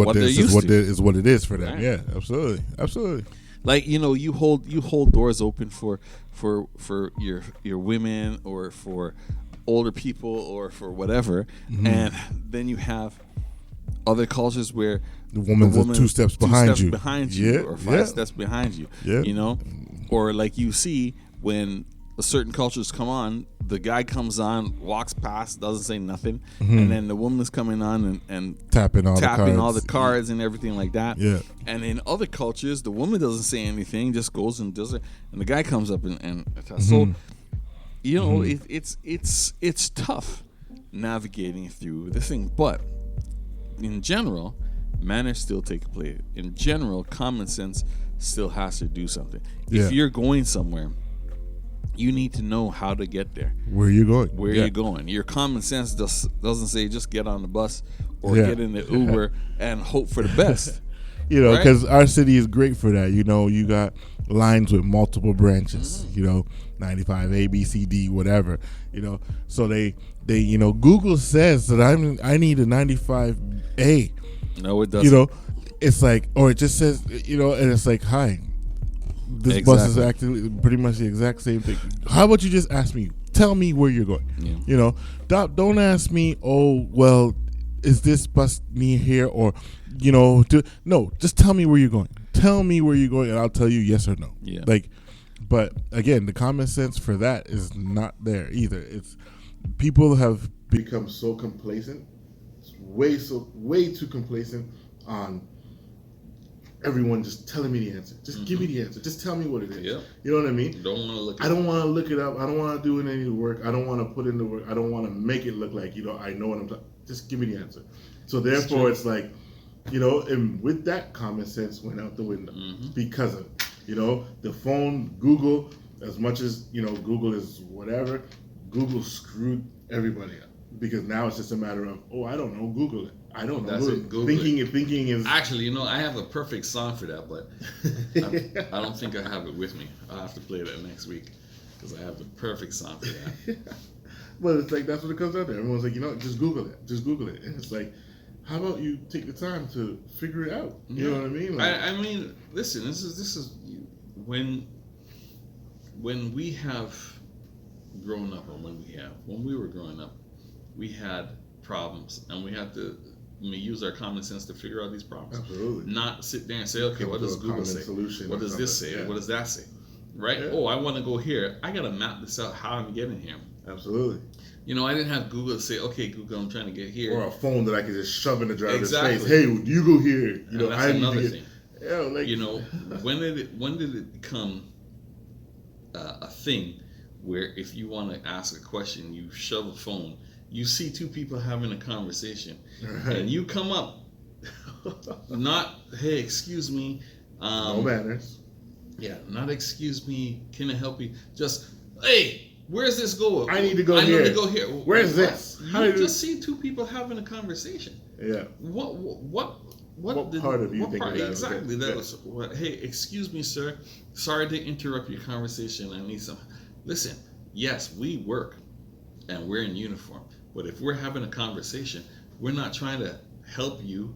what it is for them. Right. Yeah, absolutely. Like, you hold doors open for your women or for older people or for whatever, and then you have other cultures where the woman's two steps behind you. Yeah, or 5 steps behind you. Yeah. You know, or like you see when certain cultures come on, the guy comes on, walks past, doesn't say nothing, and then the woman's coming on and tapping all the cards and everything like that. Yeah. And in other cultures, the woman doesn't say anything, just goes and does it, and the guy comes up and so you know it's tough navigating through this thing, but in general, manners still take place. In general, common sense still has to do something. If you're going somewhere, you need to know how to get there. Where you going? Where you're going. Your common sense doesn't say just get on the bus or get in the Uber and hope for the best. You know, because our city is great for that. You know, you got lines with multiple branches. You know, 95 A, B, C, D, whatever. You know, so they you know, Google says that I need a 95 A. No, it doesn't. You know, it's like, or it just says, you know, and it's like, hi. This bus is actually pretty much the exact same thing. How about you just ask me? Tell me where you're going. Yeah. You know, don't ask me. Oh, well, is this bus near here? Or, you know, no. Just tell me where you're going. Tell me where you're going, and I'll tell you yes or no. Yeah. Like, but again, the common sense for that is not there either. It's people have become so complacent, way too complacent on everyone just telling me the answer. Just give me the answer. Just tell me what it is. Yeah. You know what I mean? Don't want to look. I don't want to look it up. I don't want to do any of the work. I don't want to put in the work. I don't want to make it look like, you know, I know what I'm talking. Just give me the answer. So therefore, it's like, you know, and with that, common sense went out the window because of it. You know, the phone, Google, as much as, you know, Google is whatever, Google screwed everybody up because now it's just a matter of, oh, I don't know, Google it. I don't know. That's it. Google thinking is actually, you know, I have a perfect song for that, but I don't think I have it with me. I'll have to play that next week because I have the perfect song for that. But it's like that's what it comes out there. Everyone's like, you know, just Google it. Just Google it. And it's like, how about you take the time to figure it out? You know what I mean? Like, I mean, listen, this is when we have grown up, or when we were growing up, we had problems and we had to use our common sense to figure out these problems. Absolutely. Not sit there and say, okay, what does Google say? What does this say? What does that say? Right? Yeah. Oh, I want to go here. I got to map this out how I'm getting here. Absolutely. You know, I didn't have Google to say, okay, Google, I'm trying to get here. Or a phone that I could just shove in the driver's face. Hey, you go here. You know, that's I another need to thing. Yeah, like, you know, when did it become a thing where if you want to ask a question, you shove a phone, you see two people having a conversation, and you come up, not, hey, excuse me. No manners. Yeah, not excuse me, can I help you? Just, hey, where's this going? I need to go here. I need to go here. Where's this? You just see two people having a conversation. Yeah. What part of you think of that? Exactly. That was what. Hey, excuse me, sir. Sorry to interrupt your conversation. I need some. Listen. Yes, we work, and we're in uniform. But if we're having a conversation, we're not trying to help you,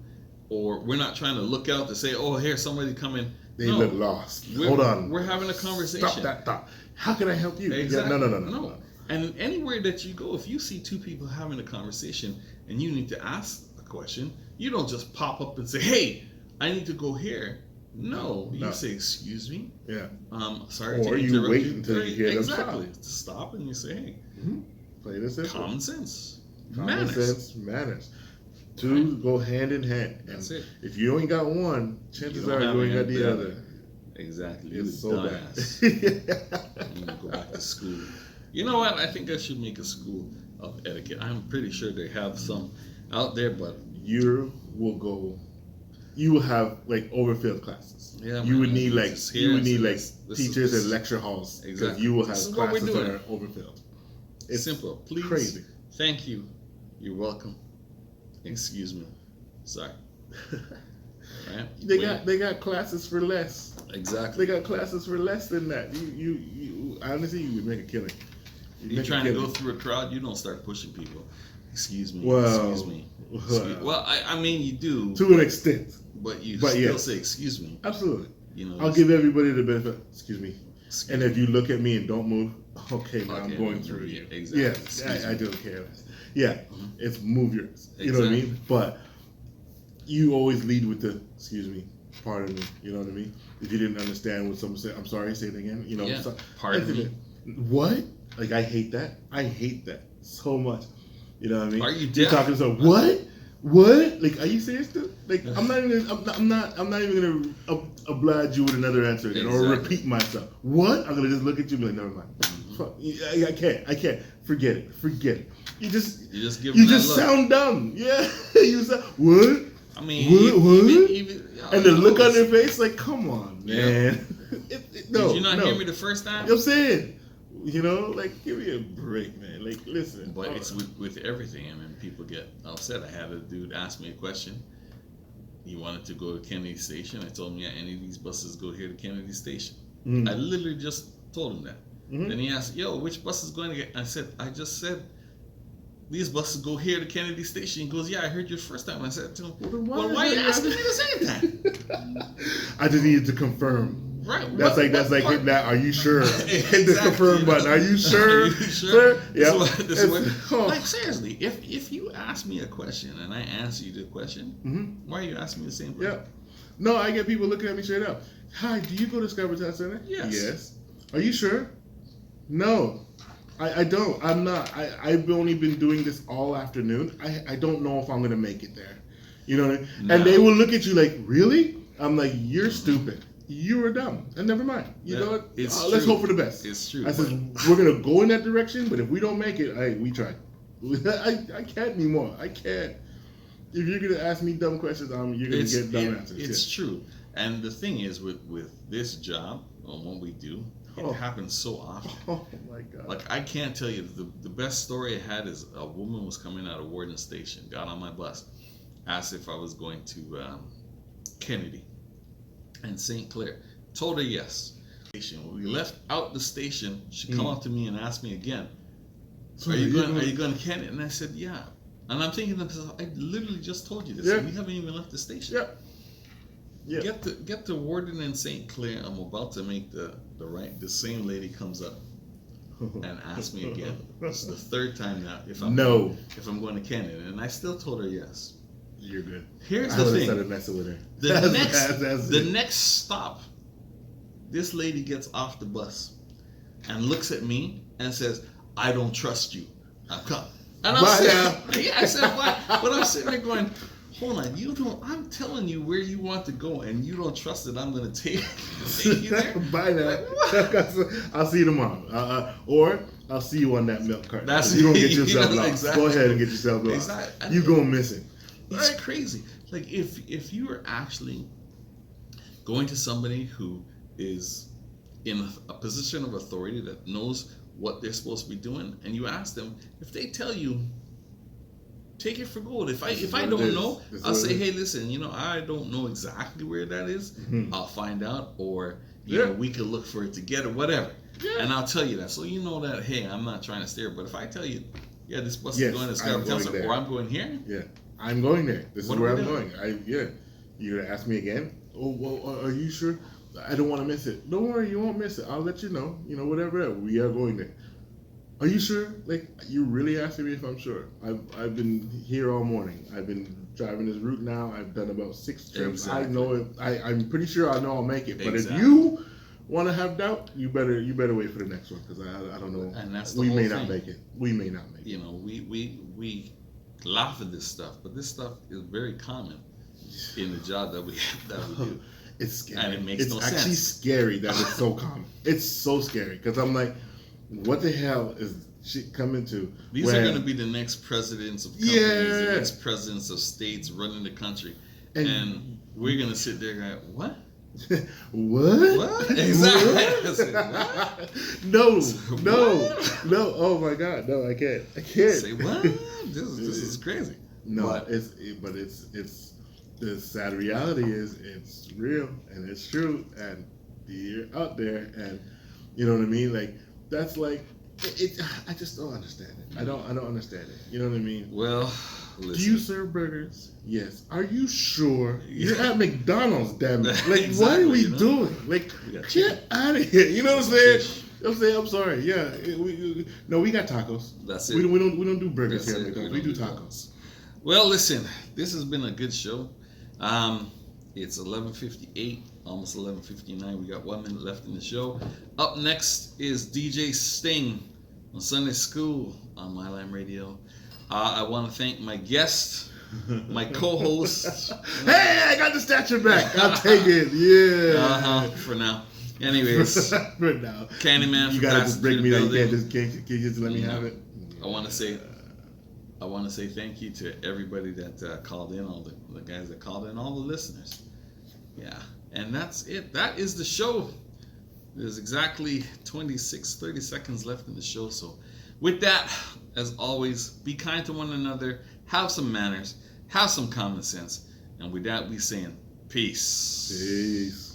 or we're not trying to look out to say, "Oh, here's somebody coming." They look lost. Hold on. We're having a conversation. Stop that thought. How can I help you? Exactly. Yeah, no. And anywhere that you go, if you see two people having a conversation and you need to ask a question, you don't just pop up and say, "Hey, I need to go here." No, you say, "Excuse me." Yeah. Sorry or to interrupt you wait until you hear them exactly. Stop and you say, "Hey, play this in. Common sense, manners. Two go hand in hand. That's it. If you ain't got one, chances are you ain't got the other. Exactly. It's so bad. You go back to school. You know what? I think I should make a school of etiquette. I'm pretty sure they have some out there, but you will have like overfilled classes. Yeah, you would need teachers and lecture halls. Exactly. You will have classes that are overfilled. It's simple. Please. Crazy. Thank you. You're welcome. Excuse me. Sorry. Right? They got classes for less. Exactly. They got classes for less than that. You honestly, you would make a killing. You're trying to go through a crowd, you don't start pushing people. Excuse me. Well, excuse me. Well, I mean, you do to an extent, but you still say excuse me. Absolutely. You know, I'll give everybody the benefit. Excuse me. And if you look at me and don't move, okay, now I'm going through you. Exactly. Yeah, I don't care. Yeah, it's move yours. You know what I mean? But you always lead with the excuse me, pardon me. You know what I mean? If you didn't understand what someone said, I'm sorry. Say it again. You know, Yeah. so, Pardon me. What? Like I hate that. I hate that so much. You know what I mean? Are you You're deaf? talking to someone. What? What? Like, are you serious? Dude? Like, I'm not even gonna oblige you with another answer again or Exactly. repeat myself. What? I'm gonna just look at you and be like, never mind. Fuck. I can't. Forget it. You just give them that look. sound dumb. Yeah. You sound what? I mean, what? even And the look on their face, like, come on, man. No, Did you not no. hear me the first time? You know what I'm saying? You know, like, give me a break, man. Like, listen. But it's with everything. I mean, people get upset. I had a dude ask me a question. He wanted to go to Kennedy Station. I told him, yeah, any of these buses go here to Kennedy Station. Mm. I literally just told him that. Mhm. Then he asked, yo, which bus is going to get? I said, I just said, these buses go here to Kennedy Station. He goes, yeah, I heard you the first time. I said to him, well, why are you asking me the same time? I just needed to confirm. Right. That's like hitting that. Are you sure? Hit the confirm button. Are you sure? Are you sure? Yeah. Like seriously, if you ask me a question and I answer you the question, why are you asking me the same question? Yeah. No, I get people looking at me straight up. Hi, do you go to Scarborough Town Center? Yes. Yes. Are you sure? No. I don't. I'm not. I've only been doing this all afternoon. I don't know if I'm gonna make it there. You know what I mean? No. And they will look at you like, really? I'm like, you're stupid. You were dumb. And never mind. You know what? Let's hope for the best. It's true. I said, we're gonna go in that direction, but if we don't make it, we tried. I can't anymore. I can't. If you're gonna ask me dumb questions, you're gonna get dumb answers. It's true. And the thing is, with this job, or what we do, it happens so often. Oh my God. Like, I can't tell you, the best story I had is a woman was coming out of Warden Station, got on my bus, asked if I was going to Kennedy and St. Clair. Told her yes. When we left out the station, she come up to me and asked me again, are you going to Kennedy? And I said, yeah. And I'm thinking to myself, I literally just told you this. Yeah. And we haven't even left the station. Yeah. Yeah. Get to Warden and St. Clair. I'm about to make the right. The same lady comes up and asks me again. This is the third time now. If I'm going to Kennedy, and I still told her yes. You're good. Here's I the would've thing. started messing with her. The next stop, this lady gets off the bus and looks at me and says, "I don't trust you. Now come." And I'm I said, "Why?" But I'm sitting there going, hold on, I'm telling you where you want to go, and you don't trust that I'm going to take you there? Bye now. I'll see you tomorrow. Or I'll see you on that milk cart. That's you're going to get yourself lost. Exactly. Go ahead and get yourself lost. Exactly. You going missing. It's crazy. Like, if you are actually going to somebody who is in a position of authority that knows what they're supposed to be doing, and you ask them, if they tell you, take it for gold. If I don't know, I'll say, hey, listen, I don't know exactly where that is. I'll find out, or you know, we could look for it together, whatever. And I'll tell you that, so you know that, hey, I'm not trying to steer. But if I tell you, yeah, this bus is going to Scarborough Town Center, or I'm going here. Yeah, I'm going there. This What is where are I'm we going. You're gonna ask me again? Oh, well, are you sure? I don't want to miss it. Don't worry, you won't miss it. I'll let you know. Whatever. We are going there. Are you sure? Like, you really asking me if I'm sure? I've been here all morning. I've been driving this route now. I've done about 6 trips. Exactly. I know it. I'm pretty sure I know I'll make it. But Exactly. if you want to have doubt, you better wait for the next one, because I don't know. And that's the we whole may thing. not make it. We may not make it. We laugh at this stuff, but this stuff is very common in the job that we do. It's scary. And it makes no sense. It's actually scary that it's so common. It's so scary, because I'm like, what the hell is shit coming to? These are going to be the next presidents of companies, the next presidents of states running the country. And we're going to sit there going, what? What? Exactly. What? No. Oh my God, no, I can't. Say what? This is crazy. No, but it's the sad reality is it's real and it's true, and you're out there, and you know what I mean. Like, that's like it. I just don't understand it. I don't understand it. You know what I mean? Well, listen. Do you serve burgers? Yes. Are you sure? You're at McDonald's, damn it. Like, Exactly, what are we doing? Like, get out of here. You know what I'm saying? I'm sorry. Yeah. We got tacos. That's it. We don't do burgers That's here at it. McDonald's. We do tacos. Well, listen, this has been a good show. It's 11:58, almost 11:59. We got 1 minute left in the show. Up next is DJ Sting on Sunday School on My Line Radio. I want to thank my guest, my co-host. Hey, I got the stature back. I'll take it. Yeah. For now. Anyways, for now. Candyman. You gotta just break me that you can't just let me have it. I want to say thank you to everybody that called in, all the guys that called in, all the listeners. Yeah, and that's it. That is the show. There's exactly 30 seconds left in the show. So with that, as always, be kind to one another, have some manners, have some common sense. And with that, we saying peace. Peace.